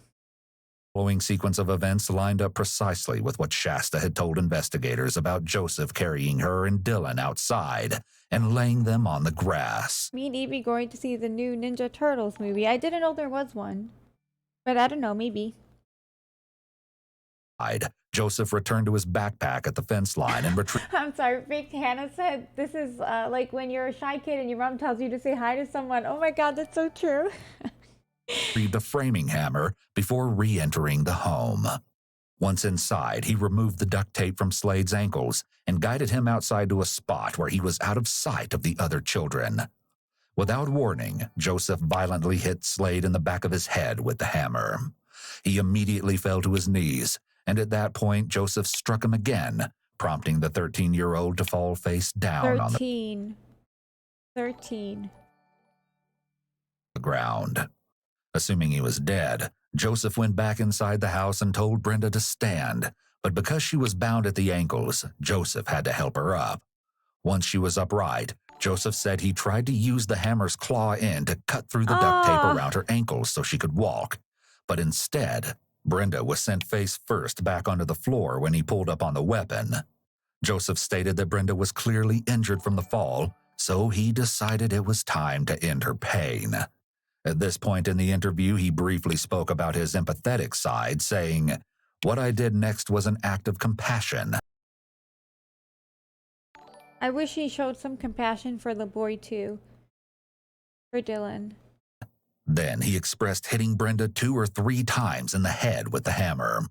following sequence of events lined up precisely with what Shasta had told investigators about Joseph carrying her and Dylan outside and laying them on the grass. Me and Evie going to see the new Ninja Turtles movie. I didn't know there was one. But I don't know, maybe. Joseph returned to his backpack at the fence line and retrieved I'm sorry, Fake Hannah said this is like when you're a shy kid and your mom tells you to say hi to someone. Oh my god, that's so true. a framing hammer before re-entering the home. Once inside, he removed the duct tape from Slade's ankles and guided him outside to a spot where he was out of sight of the other children. Without warning, Joseph violently hit Slade in the back of his head with the hammer. He immediately fell to his knees, and at that point, Joseph struck him again, prompting the 13-year-old to fall face down on the 13. ground. Assuming he was dead, Joseph went back inside the house and told Brenda to stand, but because she was bound at the ankles, Joseph had to help her up. Once she was upright, Joseph said he tried to use the hammer's claw end to cut through the duct tape around her ankles so she could walk, but instead, Brenda was sent face first back onto the floor when he pulled up on the weapon. Joseph stated that Brenda was clearly injured from the fall, so he decided it was time to end her pain. At this point in the interview, he briefly spoke about his empathetic side, saying, "What I did next was an act of compassion." I wish he showed some compassion for the boy too. For Dylan. Then he expressed hitting Brenda 2 or 3 times in the head with the hammer.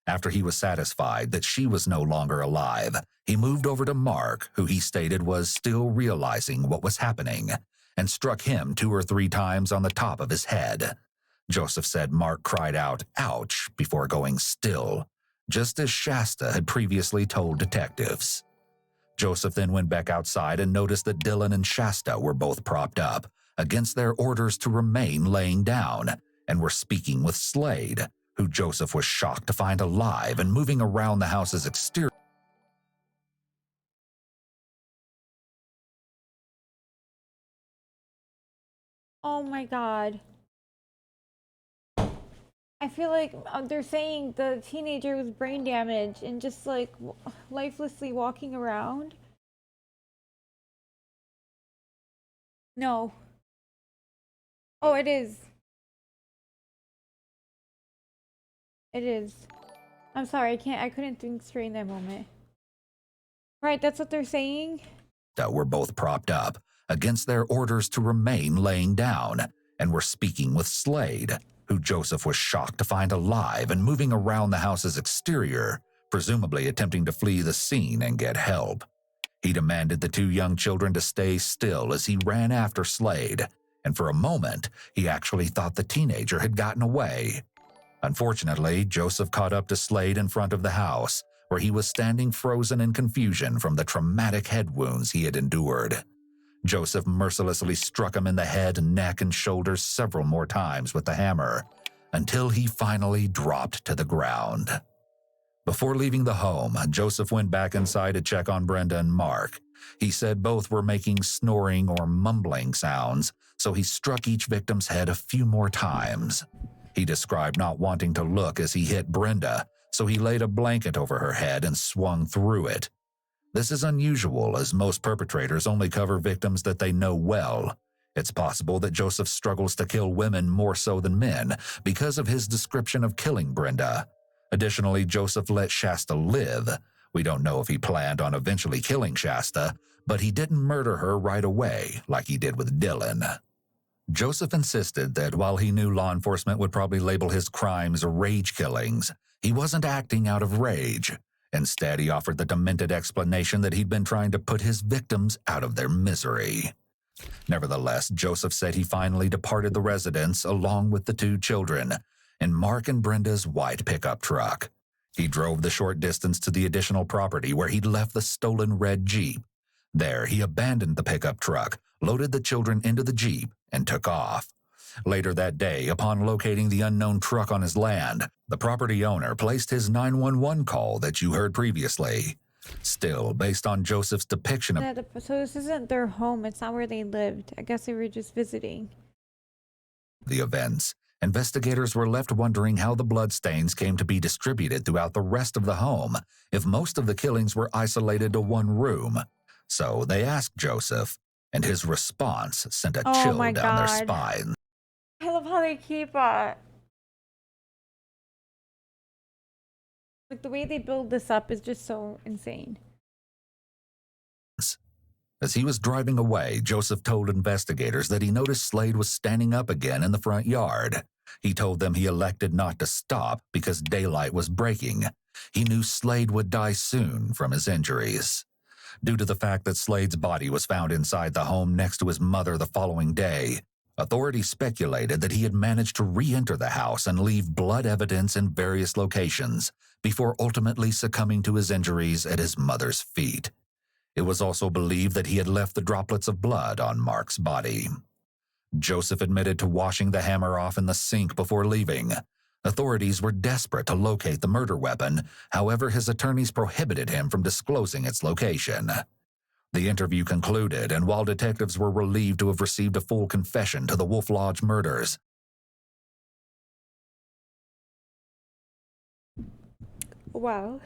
After he was satisfied that she was no longer alive, he moved over to Mark, who he stated was still realizing what was happening, and struck him 2 or 3 times on the top of his head. Joseph said Mark cried out, "Ouch," before going still, just as Shasta had previously told detectives. Joseph then went back outside and noticed that Dylan and Shasta were both propped up, against their orders to remain laying down, and were speaking with Slade, who Joseph was shocked to find alive and moving around the house's exterior. Oh my god. I feel like they're saying the teenager was brain damaged and just like lifelessly walking around. No. Oh, it is. It is. I'm sorry, I couldn't think straight in that moment. Right, that's what they're saying. Were both propped up against their orders to remain laying down and were speaking with Slade, who Joseph was shocked to find alive and moving around the house's exterior, presumably attempting to flee the scene and get help. He demanded the two young children to stay still as he ran after Slade, and for a moment, he actually thought the teenager had gotten away. Unfortunately, Joseph caught up to Slade in front of the house, where he was standing frozen in confusion from the traumatic head wounds he had endured. Joseph mercilessly struck him in the head, neck, and shoulders several more times with the hammer, until he finally dropped to the ground. Before leaving the home, Joseph went back inside to check on Brenda and Mark. He said both were making snoring or mumbling sounds, so he struck each victim's head a few more times. He described not wanting to look as he hit Brenda, so he laid a blanket over her head and swung through it. This is unusual, as most perpetrators only cover victims that they know well. It's possible that Joseph struggles to kill women more so than men because of his description of killing Brenda. Additionally, Joseph let Shasta live. We don't know if he planned on eventually killing Shasta, but he didn't murder her right away like he did with Dylan. Joseph insisted that while he knew law enforcement would probably label his crimes rage killings, he wasn't acting out of rage. Instead, he offered the demented explanation that he'd been trying to put his victims out of their misery. Nevertheless, Joseph said he finally departed the residence along with the two children in Mark and Brenda's white pickup truck. He drove the short distance to the additional property where he'd left the stolen red Jeep. There, he abandoned the pickup truck, loaded the children into the Jeep, and took off. Later that day, upon locating the unknown truck on his land, the property owner placed his 911 call that you heard previously. Still, based on Joseph's depiction of So this isn't their home. It's not where they lived. I guess they were just visiting. the events, investigators were left wondering how the bloodstains came to be distributed throughout the rest of the home if most of the killings were isolated to one room. So they asked Joseph, and his response sent a chill down their spine. I love how they keep like the way they build this up is just so insane. As he was driving away, Joseph told investigators that he noticed Slade was standing up again in the front yard. He told them he elected not to stop because daylight was breaking. He knew Slade would die soon from his injuries. Due to the fact that Slade's body was found inside the home next to his mother the following day, authorities speculated that he had managed to re-enter the house and leave blood evidence in various locations before ultimately succumbing to his injuries at his mother's feet. It was also believed that he had left the droplets of blood on Mark's body. Joseph admitted to washing the hammer off in the sink before leaving. Authorities were desperate to locate the murder weapon, however his attorneys prohibited him from disclosing its location. The interview concluded, and while detectives were relieved to have received a full confession to the Wolf Lodge murders, Wow.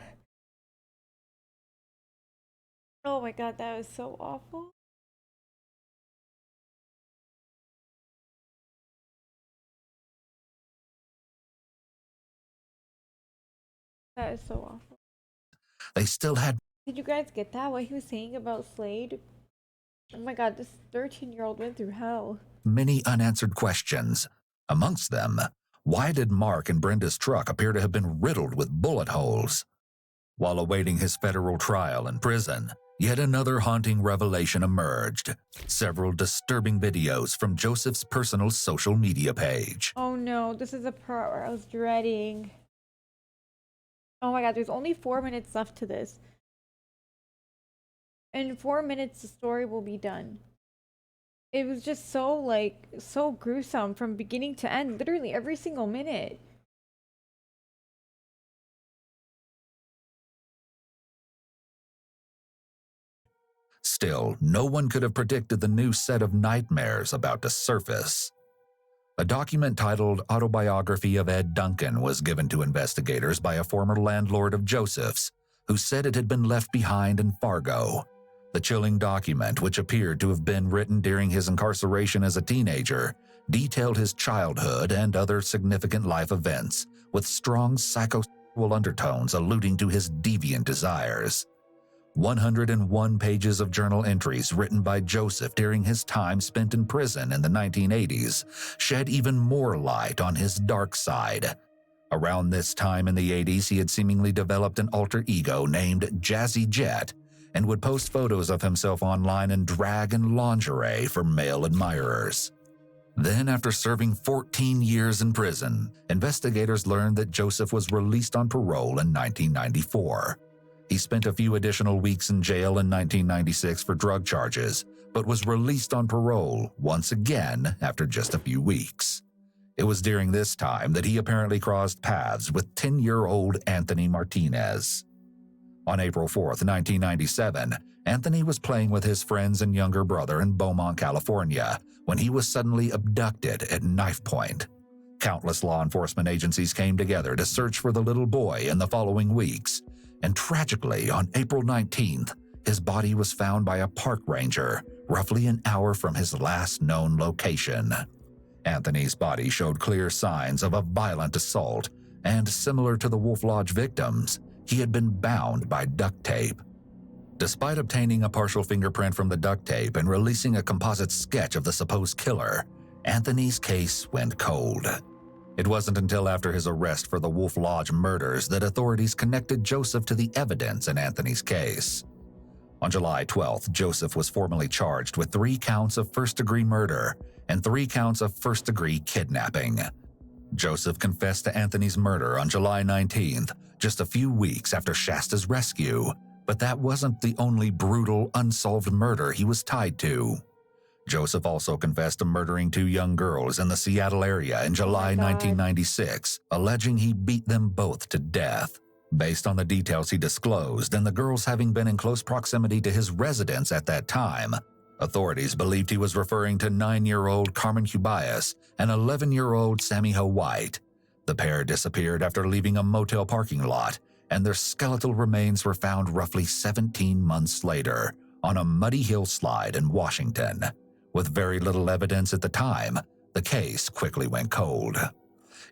Oh my god, that was so awful. That is so awful. they still had Did you guys get that? What he was saying about Slade? Oh my god, this 13-year-old went through hell. many unanswered questions. Amongst them, why did Mark and Brenda's truck appear to have been riddled with bullet holes? While awaiting his federal trial in prison, yet another haunting revelation emerged. Several disturbing videos from Joseph's personal social media page. Oh no, this is the part where I was dreading. Oh my god, there's only 4 minutes left to this. In 4 minutes, the story will be done. It was just so gruesome from beginning to end, literally every single minute. Still, no one could have predicted the new set of nightmares about to surface. A document titled Autobiography of Ed Duncan was given to investigators by a former landlord of Joseph's, who said it had been left behind in Fargo. The chilling document, which appeared to have been written during his incarceration as a teenager, detailed his childhood and other significant life events, with strong psychosexual undertones alluding to his deviant desires. 101 pages of journal entries written by Joseph during his time spent in prison in the 1980s shed even more light on his dark side. Around this time in the 80s, he had seemingly developed an alter ego named Jazzy Jet and would post photos of himself online in drag and lingerie for male admirers. Then, after serving 14 years in prison, investigators learned that Joseph was released on parole in 1994. He spent a few additional weeks in jail in 1996 for drug charges, but was released on parole once again after just a few weeks. It was during this time that he apparently crossed paths with 10-year-old Anthony Martinez. On April 4, 1997, Anthony was playing with his friends and younger brother in Beaumont, California, when he was suddenly abducted at knife point. Countless law enforcement agencies came together to search for the little boy in the following weeks, and tragically, on April 19th, his body was found by a park ranger, roughly an hour from his last known location. Anthony's body showed clear signs of a violent assault, and similar to the Wolf Lodge victims, he had been bound by duct tape. Despite obtaining a partial fingerprint from the duct tape and releasing a composite sketch of the supposed killer, Anthony's case went cold. It wasn't until after his arrest for the Wolf Lodge murders that authorities connected Joseph to the evidence in Anthony's case. On July 12th, Joseph was formally charged with 3 counts of first-degree murder and 3 counts of first-degree kidnapping. Joseph confessed to Anthony's murder on July 19th, just a few weeks after Shasta's rescue, but that wasn't the only brutal, unsolved murder he was tied to. Joseph also confessed to murdering 2 young girls in the Seattle area in July 1996, alleging he beat them both to death. Based on the details he disclosed and the girls having been in close proximity to his residence at that time, authorities believed he was referring to 9-year-old Carmen Cubias and 11-year-old Sammy Ho White. The pair disappeared after leaving a motel parking lot, and their skeletal remains were found roughly 17 months later on a muddy hillside in Washington. With very little evidence at the time, the case quickly went cold.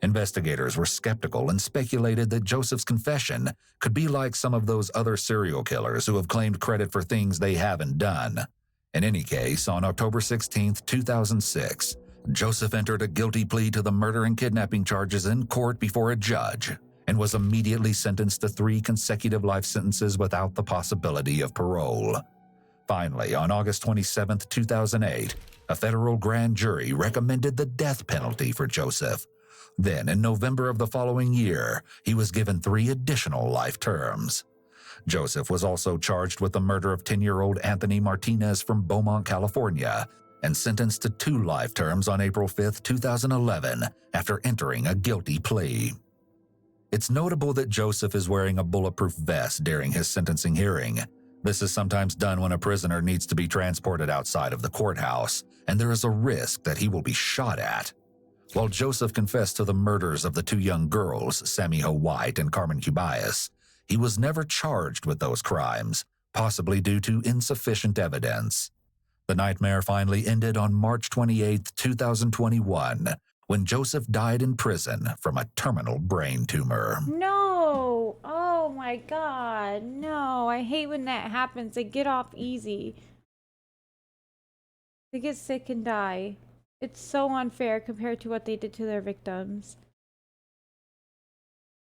Investigators were skeptical and speculated that Joseph's confession could be like some of those other serial killers who have claimed credit for things they haven't done. In any case, on October 16, 2006, Joseph entered a guilty plea to the murder and kidnapping charges in court before a judge and was immediately sentenced to 3 consecutive life sentences without the possibility of parole. Finally, on August 27, 2008, a federal grand jury recommended the death penalty for Joseph. Then, in November of the following year, he was given 3 additional life terms. Joseph was also charged with the murder of 10-year-old Anthony Martinez from Beaumont, California, and sentenced to 2 life terms on April 5, 2011, after entering a guilty plea. It's notable that Joseph is wearing a bulletproof vest during his sentencing hearing. This is sometimes done when a prisoner needs to be transported outside of the courthouse, and there is a risk that he will be shot at. While Joseph confessed to the murders of the 2 young girls, Sammy Ho White and Carmen Cubias, he was never charged with those crimes, possibly due to insufficient evidence. The nightmare finally ended on March 28, 2021, when Joseph died in prison from a terminal brain tumor. No! Oh my god, no. I hate when that happens. They get off easy. They get sick and die. It's so unfair compared to what they did to their victims.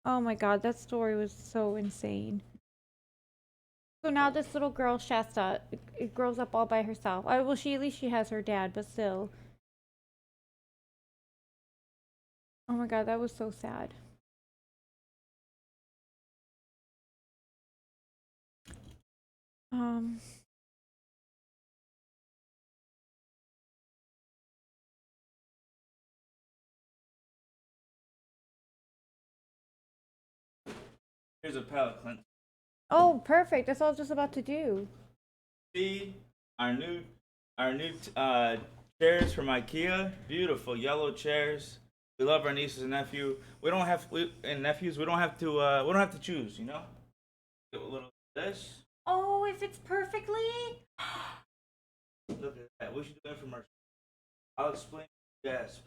Oh my god, that story was so insane. So now this little girl, Shasta, it grows up all by herself. Well, at least she has her dad, but still. Oh my god, that was so sad. Here's a palate cleanser. Oh, perfect. That's all I was just about to do. See our new chairs from IKEA. Beautiful yellow chairs. We love our nieces and nephew. We don't have nephews. We don't have to choose. You know. Get a little of this. Oh, it fits perfectly. Look at that. We should do infomercial. I'll explain. Yes.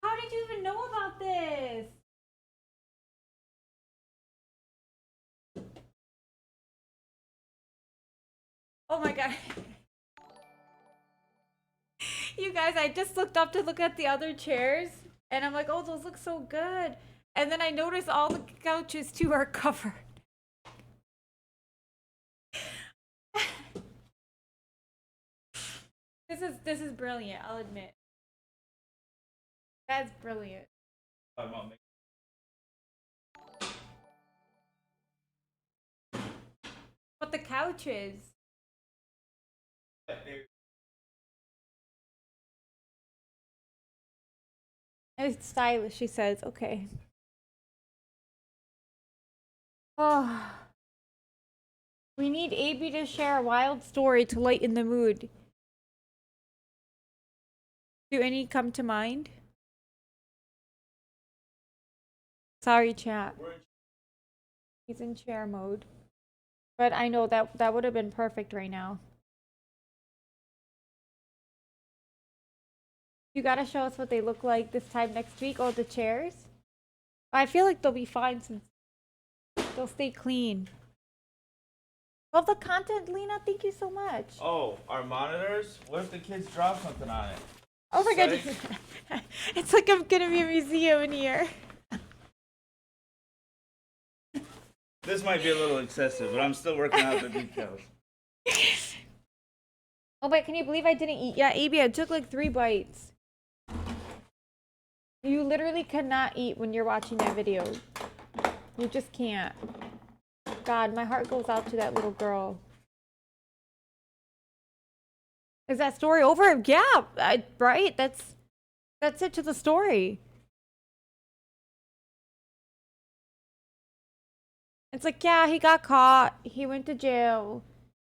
How did you even know about this? Oh my god. You guys, I just looked up to look at the other chairs, and I'm like, oh, those look so good. And then I noticed all the couches too are covered. This is brilliant, I'll admit. That's brilliant. But the couches. It's stylish, she says. Okay. Oh. We need AB to share a wild story to lighten the mood. Do any come to mind? Sorry, chat. He's in chair mode. But I know that would have been perfect right now. You gotta show us what they look like this time next week. Oh, the chairs? I feel like they'll be fine since they'll stay clean. Love the content, Lena. Thank you so much. Oh, our monitors? What if the kids drop something on it? Oh my god. It's like I'm gonna be a museum in here. This might be a little excessive, but I'm still working out the details. Oh wait, can you believe I didn't eat? Yeah, AB, I took like 3 bites. You literally cannot eat when you're watching that video. You just can't. God, my heart goes out to that little girl. Is that story over? Yeah, right? That's it to the story. It's like, yeah, he got caught. He went to jail.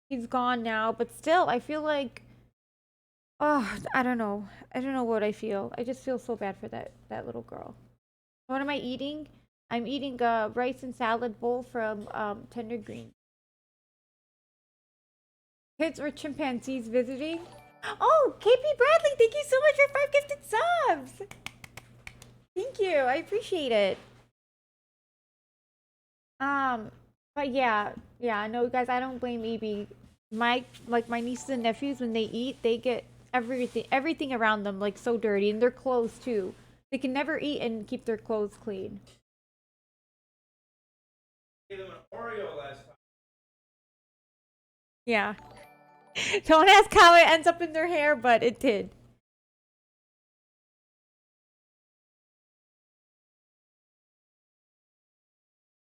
He's gone now. But still, I feel like... Oh, I don't know. I don't know what I feel. I just feel so bad for that little girl. What am I eating? I'm eating a rice and salad bowl from Tender Green. Kids or chimpanzees visiting? Oh, KP Bradley, thank you so much for 5 gifted subs! Thank you, I appreciate it. But yeah, no, guys, I don't blame EB. My nieces and nephews, when they eat, they get everything around them like so dirty, and their clothes too. They can never eat and keep their clothes clean. Gave them an Oreo last time. Yeah. Don't ask how it ends up in their hair, but it did.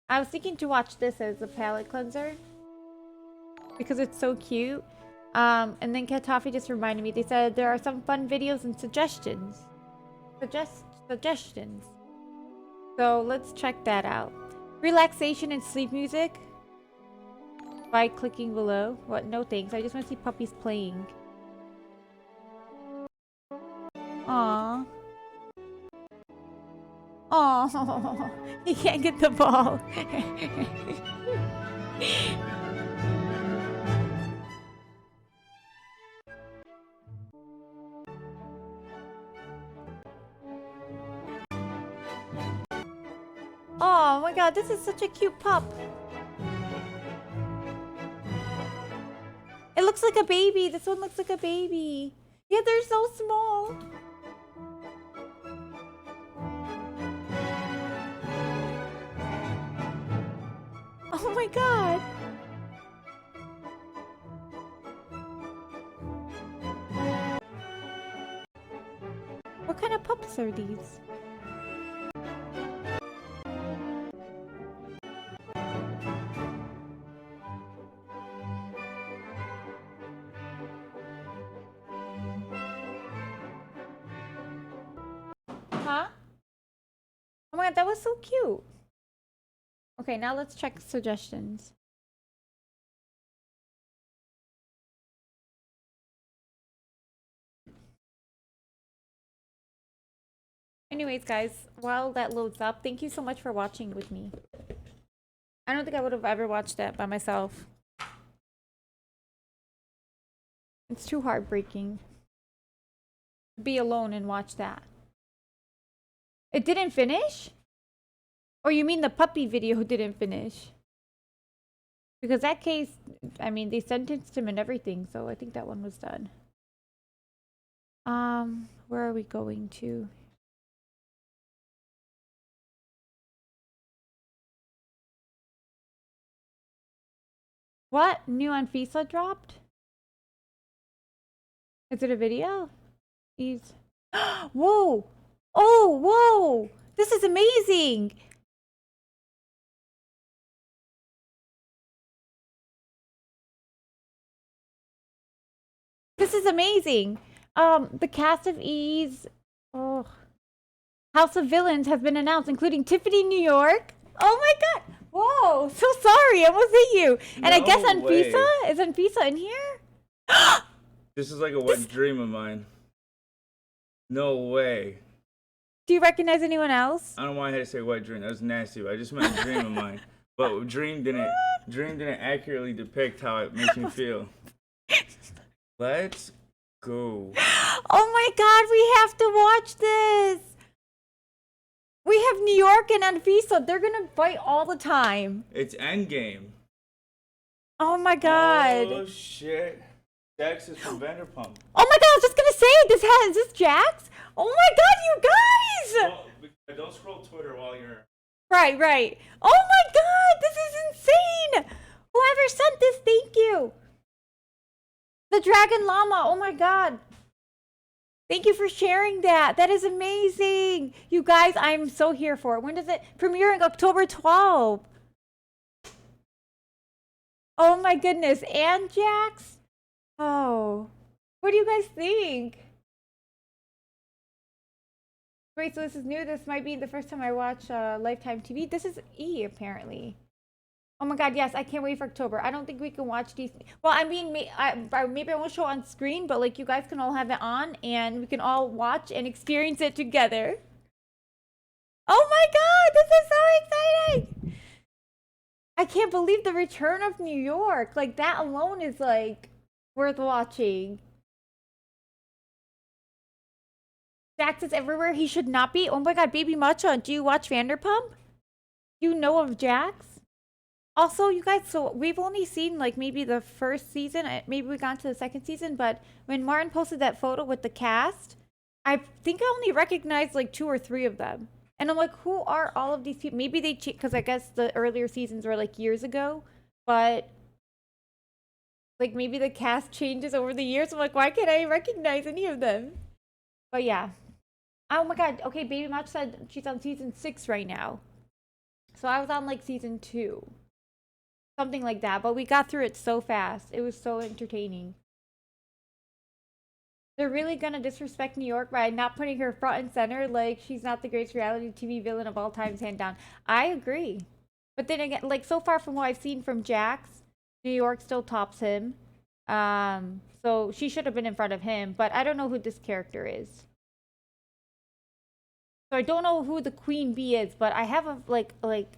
I was thinking to watch this as a palette cleanser because it's so cute. And then Katafi just reminded me, they said there are some fun videos and suggestions. Suggestions. So let's check that out. Relaxation and sleep music by clicking below. What? No thanks. I just want to see puppies playing. Aww. Aww. He can't get the ball. Oh my god, this is such a cute pup. It looks like a baby. This one looks like a baby. Yeah, they're so small. Oh my god. What kind of pups are these? Huh? Oh my god, that was so cute. Okay, now let's check suggestions. Anyways, guys, while that loads up, thank you so much for watching with me. I don't think I would have ever watched that by myself. It's too heartbreaking to be alone and watch that. It didn't finish? Or you mean the puppy video didn't finish? Because that case, I mean, they sentenced him and everything, so I think that one was done. Where are we going to? What? New Anfisa dropped? Is it a video? He's... Whoa! Oh, whoa! This is amazing! This is amazing. The cast of E's House of Villains has been announced, including Tiffany New York. Oh my god! Whoa! So sorry, I almost hit you. And I guess Anfisa? Is Anfisa in here? This is like a wet dream of mine. No way. Do you recognize anyone else? I don't know why I had to say wet dream. That was nasty. But I just meant a dream of mine. But dream didn't accurately depict how it makes me feel. Let's go. Oh my god, we have to watch this. We have New York and Anfisa. They're gonna fight all the time. It's Endgame. Oh my god. Oh shit. Jax is from Vanderpump. Oh my god, I was just gonna say, is this Jax? Oh my god, you guys! Well, don't scroll Twitter while you're... Right. Oh my god, this is insane! Whoever sent this, thank you. The Dragon Llama, oh my god. Thank you for sharing that. That is amazing. You guys, I'm so here for it. When does it premiering? October 12th. Oh my goodness. And Jax? Oh. What do you guys think? Wait, so this is new? This might be the first time I watch Lifetime TV. This is E, apparently. Oh my god, yes, I can't wait for October. I don't think we can watch these. Well, I mean, maybe I won't show on screen, but like you guys can all have it on and we can all watch and experience it together. Oh my god, this is so exciting! I can't believe the return of New York. Like that alone is like worth watching. Jax is everywhere he should not be. Oh my god, Baby Matcha, do you watch Vanderpump? You know of Jax? Also, you guys, so we've only seen like maybe the first season. Maybe we got to the second season, but when Martin posted that photo with the cast, I think I only recognized like 2 or 3 of them. And I'm like, who are all of these people? Maybe they because I guess the earlier seasons were like years ago, but like maybe the cast changes over the years. I'm like, why can't I recognize any of them? But yeah. Oh my god. Okay, Baby Match said she's on season 6 right now. So I was on like season 2. Something like that, but we got through it so fast. It was so entertaining. They're really gonna disrespect New York by not putting her front and center. Like, she's not the greatest reality TV villain of all time, hand down. I agree. But then again, like, so far from what I've seen from Jax, New York still tops him. So she should have been in front of him, but I don't know who this character is. So I don't know who the Queen Bee is, but I have a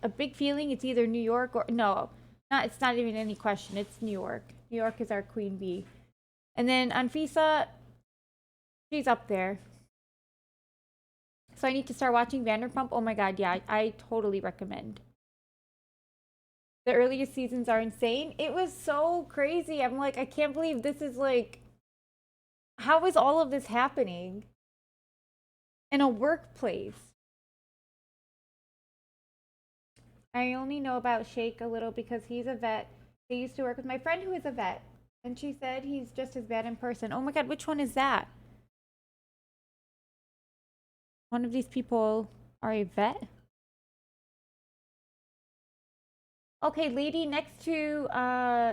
a big feeling it's either New York or no. It's not even any question. It's New York. New York is our Queen Bee. And then Anfisa, she's up there. So I need to start watching Vanderpump. Oh my god, yeah, I totally recommend. The earliest seasons are insane. It was so crazy. I'm like, I can't believe this is like... How is all of this happening? In a workplace. I only know about Shake a little because he's a vet. I used to work with my friend who is a vet. And she said he's just as bad in person. Oh my god, which one is that? One of these people are a vet? Okay, lady next to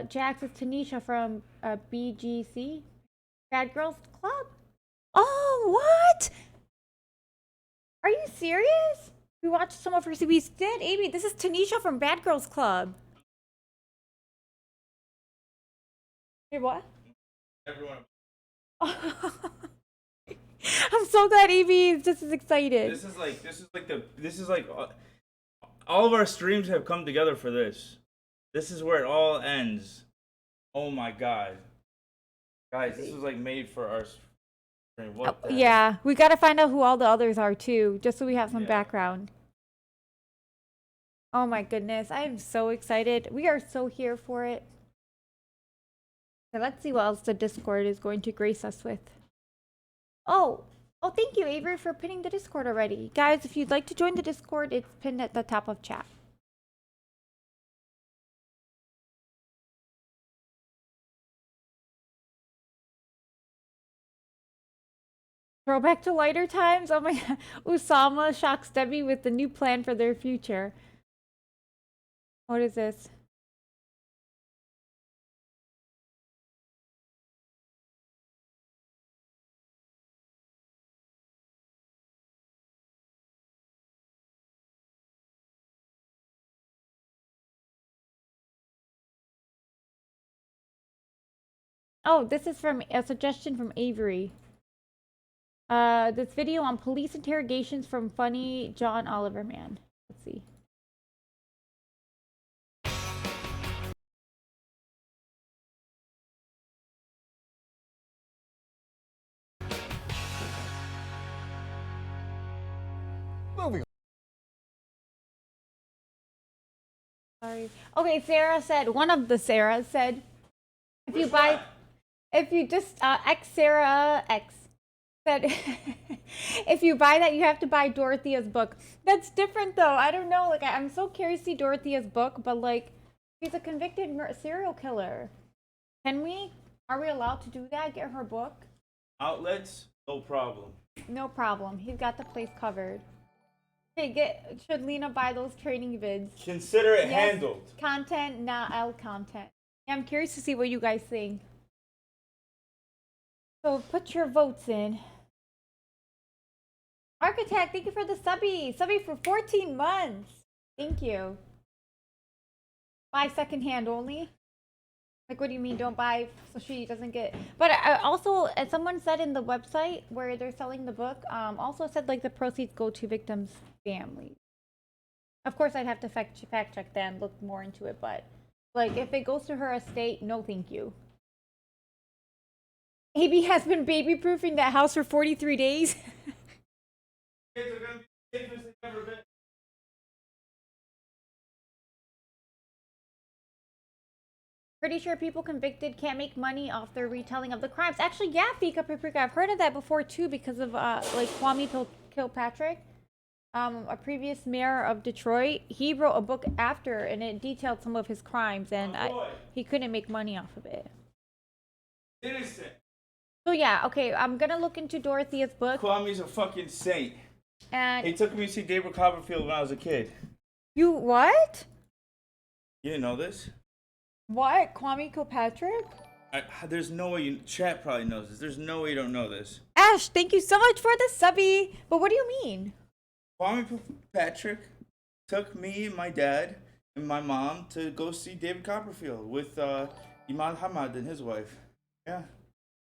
Jax is Tanisha from BGC. Bad Girls Club? Oh, what? Are you serious? We watched some of her series. Did Amy? This is Tanisha from Bad Girls Club. Hey, what? Everyone. I'm so glad Amy is just as excited. This is like all of our streams have come together for this. This is where it all ends. Oh my god, guys, this was like made for our stream. What the yeah, heck? We gotta find out who all the others are too, just so we have some background. Oh my goodness, I am so excited. We are so here for it. So let's see what else the Discord is going to grace us with. Oh, thank you, Avery, for pinning the Discord already. Guys, if you'd like to join the Discord, it's pinned at the top of chat. Throwback to lighter times? Oh my god. Usama shocks Debbie with the new plan for their future. What is this? Oh, this is from a suggestion from Avery. This video on police interrogations from funny John Oliver man. Let's see. Moving on. Sorry. Okay, Sarah said, one of the Sarahs said, if you buy, if you just, X Sarah X said, if you buy that, you have to buy Dorothea's book. That's different though. I don't know. Like, I'm so curious to see Dorothea's book, but like, she's a convicted serial killer. Are we allowed to do that? Get her book? Outlets, no problem. No problem. He's got the place covered. Hey, should Lena buy those training vids? Consider it Yes. handled. Content, not L content. Yeah, I'm curious to see what you guys think. So put your votes in. Architect, thank you for the subby. Subby for 14 months. Thank you. Buy secondhand only? Like, what do you mean don't buy so she doesn't get... But I also, as someone said in the website where they're selling the book, also said like the proceeds go to victims' families. Of course, I'd have to fact check that and look more into it, but like if it goes to her estate, no thank you. AB has been baby-proofing that house for 43 days. Kids are gonna be the safest they've ever been. Pretty sure people convicted can't make money off their retelling of the crimes. Actually, yeah, Fika Paprika, I've heard of that before too because of like Kwame Kilpatrick, a previous mayor of Detroit. He wrote a book after, and it detailed some of his crimes, and he couldn't make money off of it. Innocent. So yeah, okay, I'm gonna look into Dorothea's book. Kwame's a fucking saint. And He took me to see David Copperfield when I was a kid. you what? You didn't know this? What? Kwame Kilpatrick? There's no way you... Chat probably knows this. There's no way you don't know this. Ash, thank you so much for the subby. But what do you mean? Kwame Patrick took me and my dad and my mom to go see David Copperfield with Imad Hamad and his wife. Yeah.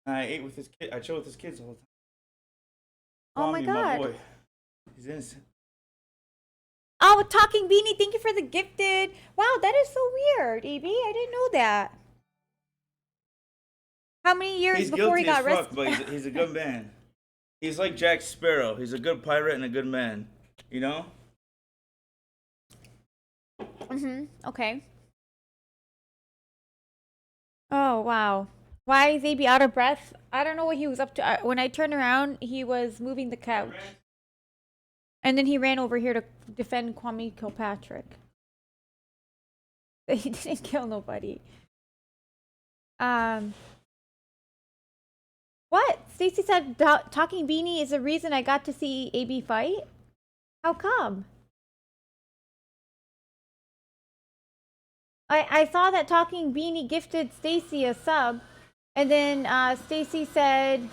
And I ate with his kid. I chilled with his kids the whole time. Oh my Kwame, god. boy. He's innocent. Oh, Talking Beanie, thank you for the gifted. Wow, that is so weird, EB. I didn't know that. How many years He's before he guilty got as fuck, arrested? but he's a good man. He's like Jack Sparrow. He's a good pirate and a good man. You know? Okay. Oh, wow. Why is AB out of breath? I don't know what he was up to. When I turned around, he was moving the couch. And then he ran over here to defend Kwame Kilpatrick. He didn't kill nobody. What? Stacy said Talking Beanie is the reason I got to see AB fight? How come? I saw that Talking Beanie gifted Stacy a sub, and then Stacy said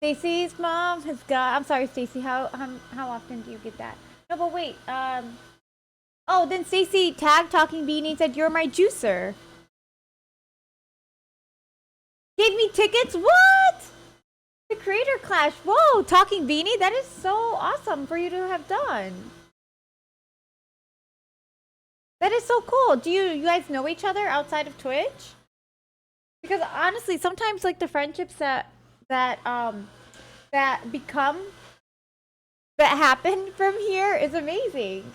Stacy's mom has got... I'm sorry, Stacy. How often do you get that? No, but wait. Oh, then Stacy tagged Talking Beanie and said, "You're my juicer." Gave me tickets? What? The Creator Clash. Whoa, Talking Beanie. That is so awesome for you to have done. That is so cool. Do you guys know each other outside of Twitch? Because honestly, sometimes like the friendships that happen from here is amazing.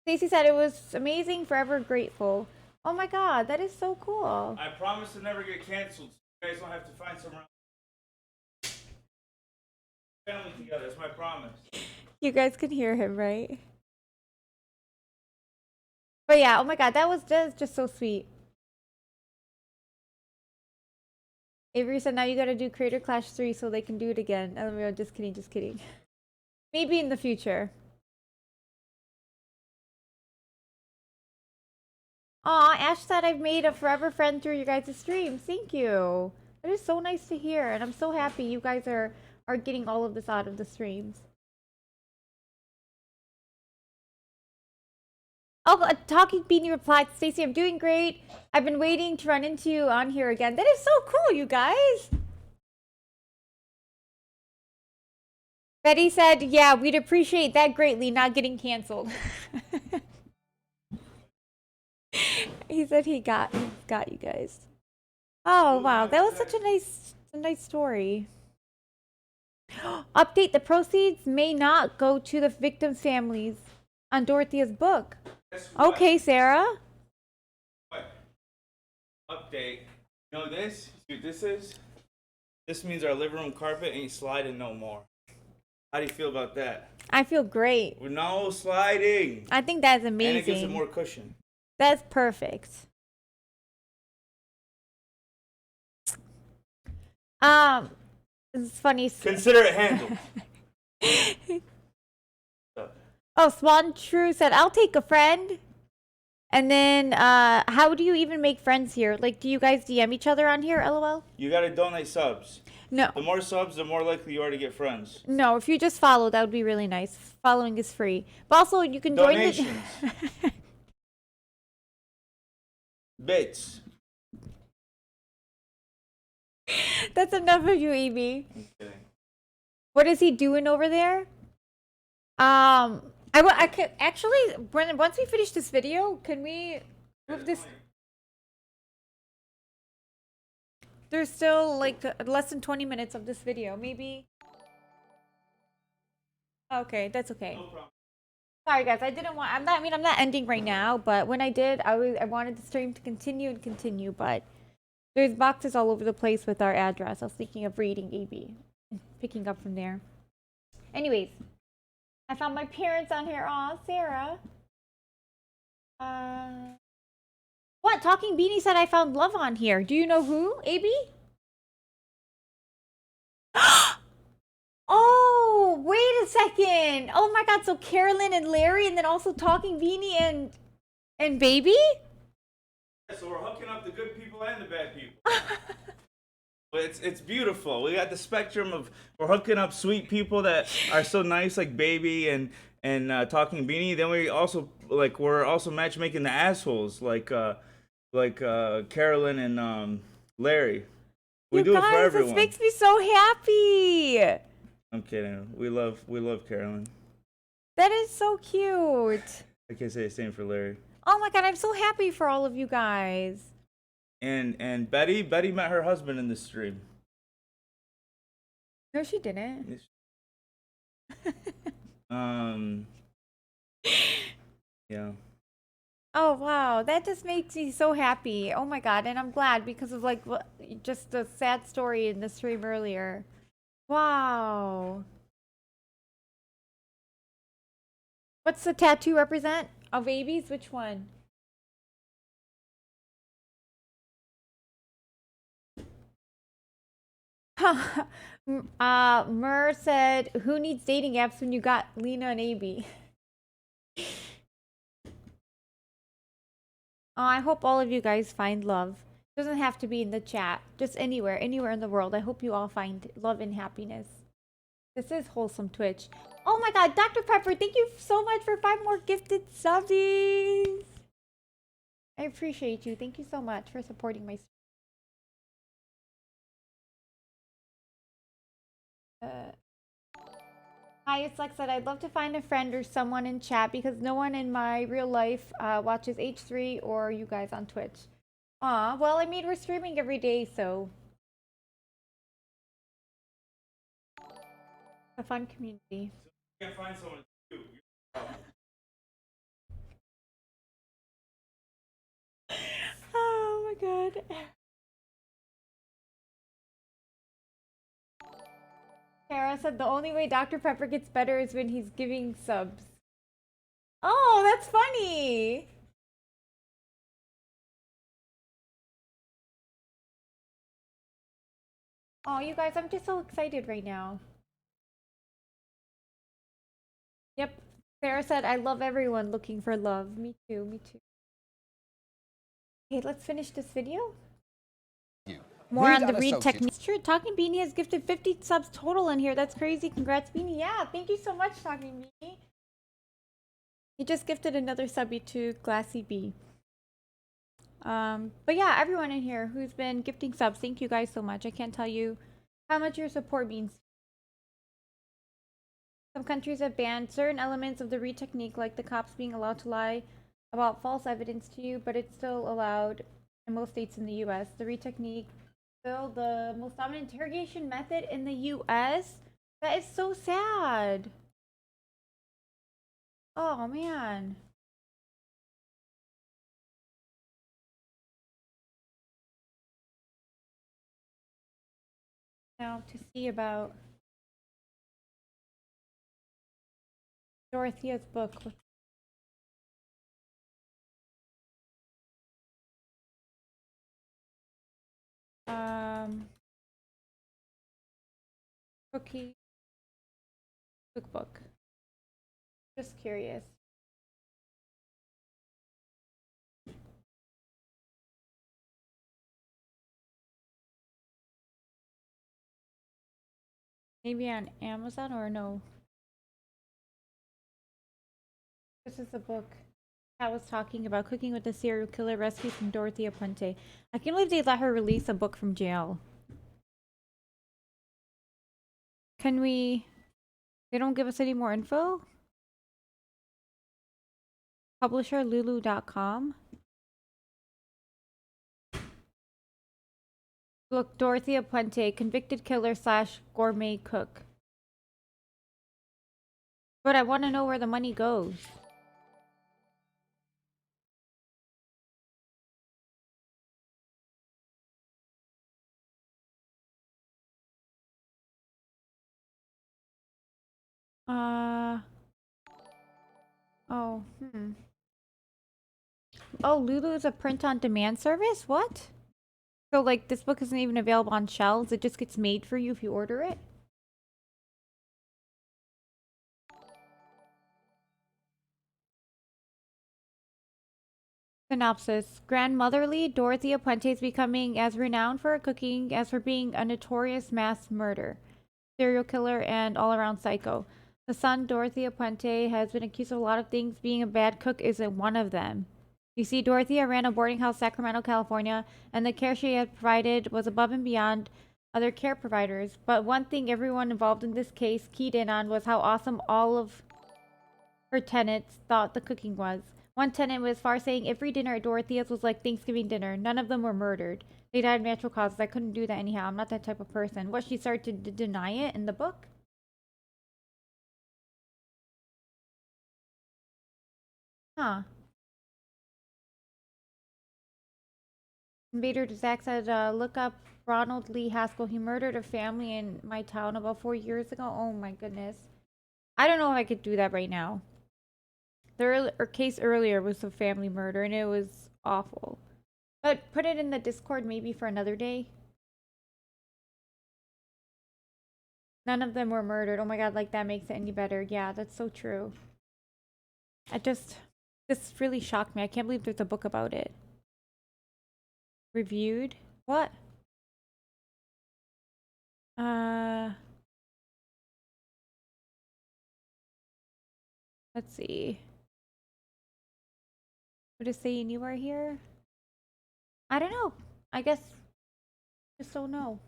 Stacy said it was amazing, forever grateful. Oh my god, that is so cool. I promise to never get canceled, so you guys don't have to find somewhere else. Family together, that's my promise. You guys could hear him, right? But yeah, oh my god, that was just so sweet. Avery said now you gotta do Creator Clash 3 so they can do it again. LMAO, just kidding, just kidding. Maybe in the future. Aw, Ash said I've made a forever friend through you guys' streams. Thank you. That is so nice to hear, and I'm so happy you guys are getting all of this out of the streams. Oh, Talking Beanie replied, Stacey, I'm doing great. I've been waiting to run into you on here again. That is so cool, you guys. Betty said, yeah, we'd appreciate that greatly, not getting canceled. He said he got you guys. Oh wow, that was such a nice story. Update: the proceeds may not go to the victims' families on Dorothea's book. Okay, Sarah. What? Update. You know this? See what this is? This means our living room carpet ain't sliding no more. How do you feel about that? I feel great. We're no sliding. I think that's amazing. And it gives it more cushion. That's perfect. It's funny. Consider it handled. Oh, Swan True said, I'll take a friend. And then, how do you even make friends here? Like, do you guys DM each other on here, LOL? You gotta donate subs. No. The more subs, the more likely you are to get friends. No, if you just follow, that would be really nice. Following is free. But also, you can Donations. join the... Bits. That's enough of you, Evie. I'm kidding. What is he doing over there? I could actually, once we finish this video, can we move this? There's still like less than 20 minutes of this video, maybe. Okay, that's okay. No problem. Sorry guys, I'm not ending right now, but when I did, I wanted the stream to continue and continue, but there's boxes all over the place with our address. I was thinking of reading AB and picking up from there. Anyways, I found my parents on here. Aw, Sarah. What? Talking Beanie said I found love on here. Do you know who? AB? Oh, wait a second. Oh my god, so Carolyn and Larry, and then also Talking Beanie and Baby? So we're hooking up the good people and the bad people. But it's beautiful. We got the spectrum of, we're hooking up sweet people that are so nice, like Baby and Talking Beanie. Then we're also matchmaking the assholes like Carolyn and Larry. We do it for everyone. This makes me so happy. I'm kidding. We love Carolyn. That is so cute. I can't say the same for Larry. Oh my god, I'm so happy for all of you guys. And Betty met her husband in the stream. No, she didn't. Yeah. Oh wow, that just makes me so happy. Oh my god, and I'm glad because of like just the sad story in the stream earlier. Wow. What's the tattoo represent? Of babies? Which one? Mur said, who needs dating apps when you got Lena and AB? Oh, I hope all of you guys find love. It doesn't have to be in the chat. Just anywhere in the world. I hope you all find love and happiness. This is wholesome Twitch. Oh my god, Dr. Pepper, thank you so much for 5 more gifted subbies. I appreciate you. Thank you so much for supporting my Hi, it's Lex said, I'd love to find a friend or someone in chat because no one in my real life watches H3 or you guys on Twitch. Aw, well, I mean, we're streaming every day, so. A fun community. You can't find someone to do. god. Tara said the only way Dr. Pepper gets better is when he's giving subs. Oh, that's funny. Oh, you guys, I'm just so excited right now. Yep. Sarah said, I love everyone looking for love. Me too, me too. Okay, let's finish this video. More on the read technique. Sure, Talking Beanie has gifted 50 subs total in here. That's crazy. Congrats, Beanie. Yeah, thank you so much, Talking Beanie. He just gifted another subby to Glassy B. But yeah, everyone in here who's been gifting subs, thank you guys so much. I can't tell you how much your support means. Some countries have banned certain elements of the read technique, like the cops being allowed to lie about false evidence to you, but it's still allowed in most states in the US. The read technique still the most dominant interrogation method in the US. That is so sad. Oh man. Now to see about Dorothea's book. Cookie cookbook. Just curious. Maybe on Amazon or no? This is a book that was talking about cooking with a serial killer recipes from Dorothea Puente. I can't believe they let her release a book from jail. Can we... They don't give us any more info? Publisher lulu.com. Look, Dorothea Puente, convicted killer slash gourmet cook. But I want to know where the money goes. Oh, Oh, Lulu is a print-on-demand service? What? So, like, this book isn't even available on shelves? It just gets made for you if you order it? Synopsis. Grandmotherly, Dorothea Puente is becoming as renowned for her cooking as for being a notorious mass murder, serial killer, and all-around psycho. The son, Dorothea Puente, has been accused of a lot of things. Being a bad cook isn't one of them. You see, Dorothea ran a boarding house, Sacramento, California, and the care she had provided was above and beyond other care providers. But one thing everyone involved in this case keyed in on was how awesome all of her tenants thought the cooking was. One tenant was far saying every dinner at Dorothea's was like Thanksgiving dinner. None of them were murdered. They died of natural causes. I couldn't do that anyhow. I'm not that type of person. What, she started to deny it in the book? Huh. Invader Zach said, look up Ronald Lee Haskell. He murdered a family in my town about 4 years ago. Oh my goodness. I don't know if I could do that right now. The case earlier was a family murder and it was awful. But put it in the Discord maybe for another day. None of them were murdered. Oh my god, like that makes it any better. Yeah, that's so true. This really shocked me. I can't believe there's a book about it. Reviewed? What? Let's see. Would it say anywhere here? I don't know. I guess just don't know.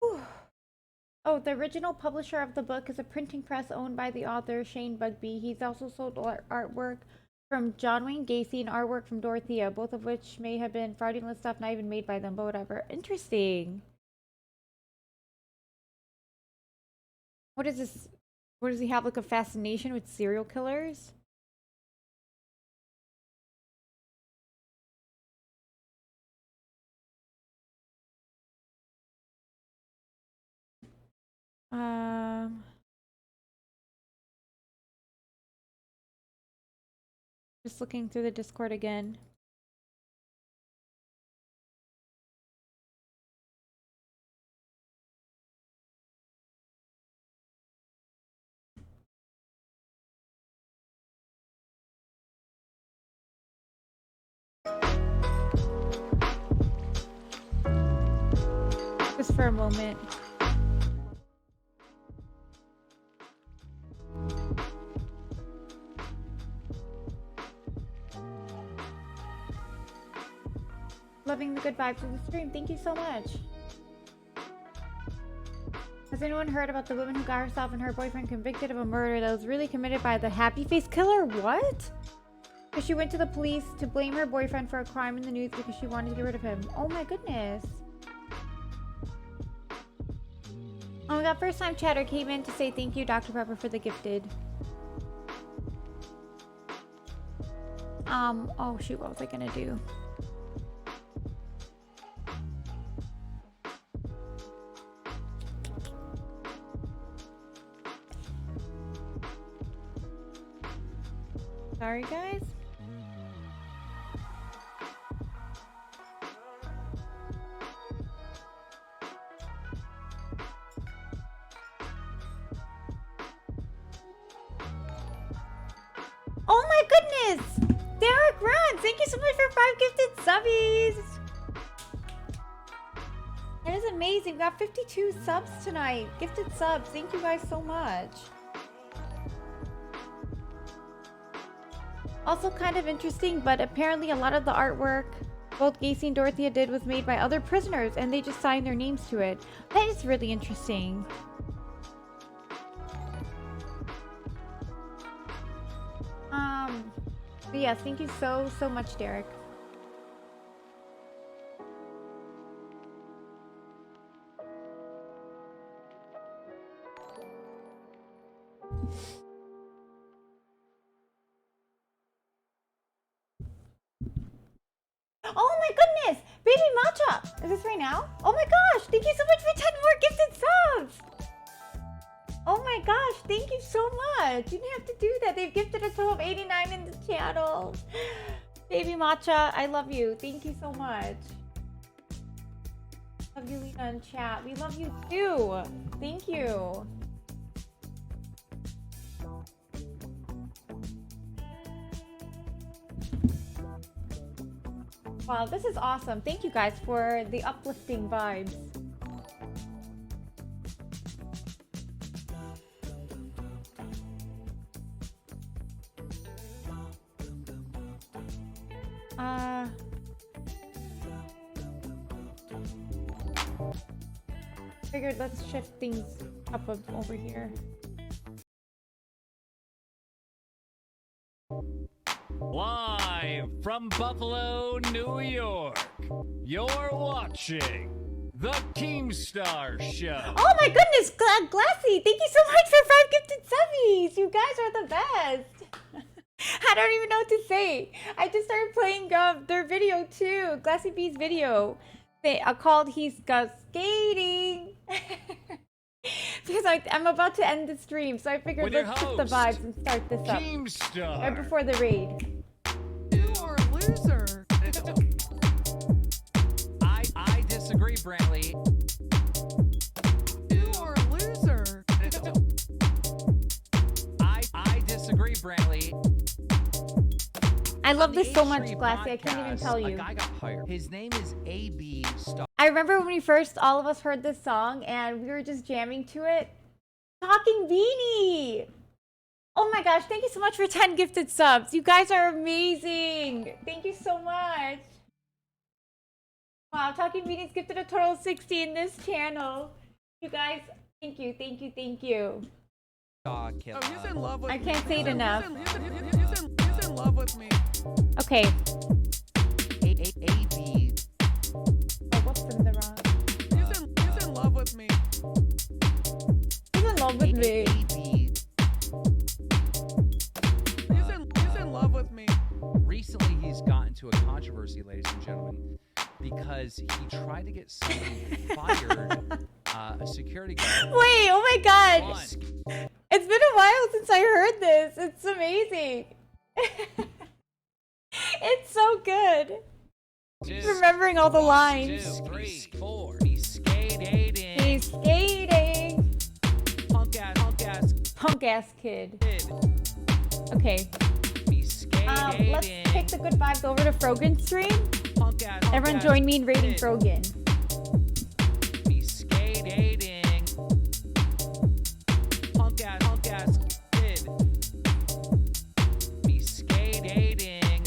Whew. Oh, the original publisher of the book is a printing press owned by the author Shane Bugbee. He's also sold artwork from John Wayne Gacy and artwork from Dorothea, both of which may have been fraudulent stuff not even made by them, but whatever. Interesting. What is this? What does he have, like a fascination with serial killers? Just looking through the Discord again. Just for a moment. Loving the good vibes of the stream. Thank you so much. Has anyone heard about the woman who got herself and her boyfriend convicted of a murder that was really committed by the happy face killer? What? Because she went to the police to blame her boyfriend for a crime in the news because she wanted to get rid of him. Oh my goodness. Oh my god, first time chatter came in to say thank you, Dr. Pepper, for the gifted. Oh shoot, what was I gonna do? Sorry, guys. Oh my goodness! Derek Runs! Thank you so much for 5 gifted subbies! That is amazing. We got 52 subs tonight. Gifted subs. Thank you guys so much. Also kind of interesting, but apparently a lot of the artwork both Gacy and Dorothea did was made by other prisoners and they just signed their names to it. That is really interesting. But yes, thank you so much, Derek. Oh my goodness! Baby Matcha! Is this right now? Oh my gosh! Thank you so much for 10 more gifted subs! Oh my gosh, thank you so much! You didn't have to do that. They've gifted a total of 89 in the channel. Baby Matcha, I love you. Thank you so much. Love you, Lena, in chat. We love you too. Thank you. Wow, this is awesome. Thank you guys for the uplifting vibes. Figured let's shift things up over here. Live from Buffalo, New York, you're watching The Keemstar Show. Oh my goodness, Glassy, thank you so much for 5 gifted subbies. You guys are the best. I don't even know what to say. I just started playing their video too, Glassy B's video. Called He's Skating. Because I'm about to end the stream, so I figured let's shift the vibes and start this up. Keemstar. Right before the raid. You are a loser. I disagree, Brantley. You are a loser. I disagree, Brantley. I love this so much, A3 Glassy. I can't even podcast, tell you. A guy got hired. His name is AB Star. I remember when we first, all of us heard this song and we were just jamming to it. Talking Beanie! Oh my gosh, thank you so much for 10 gifted subs. You guys are amazing. Thank you so much. Wow, Talking Beanie's gifted a total of 60 in this channel. You guys, thank you, thank you, thank you. Oh, he's in love with me. I can't say it enough. He's in love with me. Okay. AB. Oh, whoops, I'm in the wrong. He's in love with me. He's in love with me. AB. He's in love with me. Recently, he's gotten into a controversy, ladies and gentlemen, because he tried to get somebody fired a security guard. Wait, oh my god. Once. It's been a while since I heard this. It's amazing. It's so good. Remembering all the lines. 2, 3, 4. He's skating. He's skating. Punk ass Kid. kid. Okay. He's skating. Let's take the good vibes over to Frogan's stream. Punk ass Everyone join me in raiding kid. Frogan. He's skating. Punk ass kid. He's skating.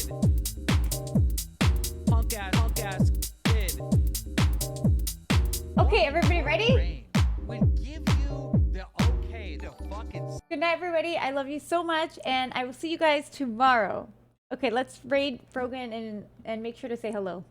Punk ass kid. Okay, everybody ready? Rain would give you the okay to fucking. Good night, everybody. I love you so much, and I will see you guys tomorrow. Okay, let's raid Frogan and make sure to say hello.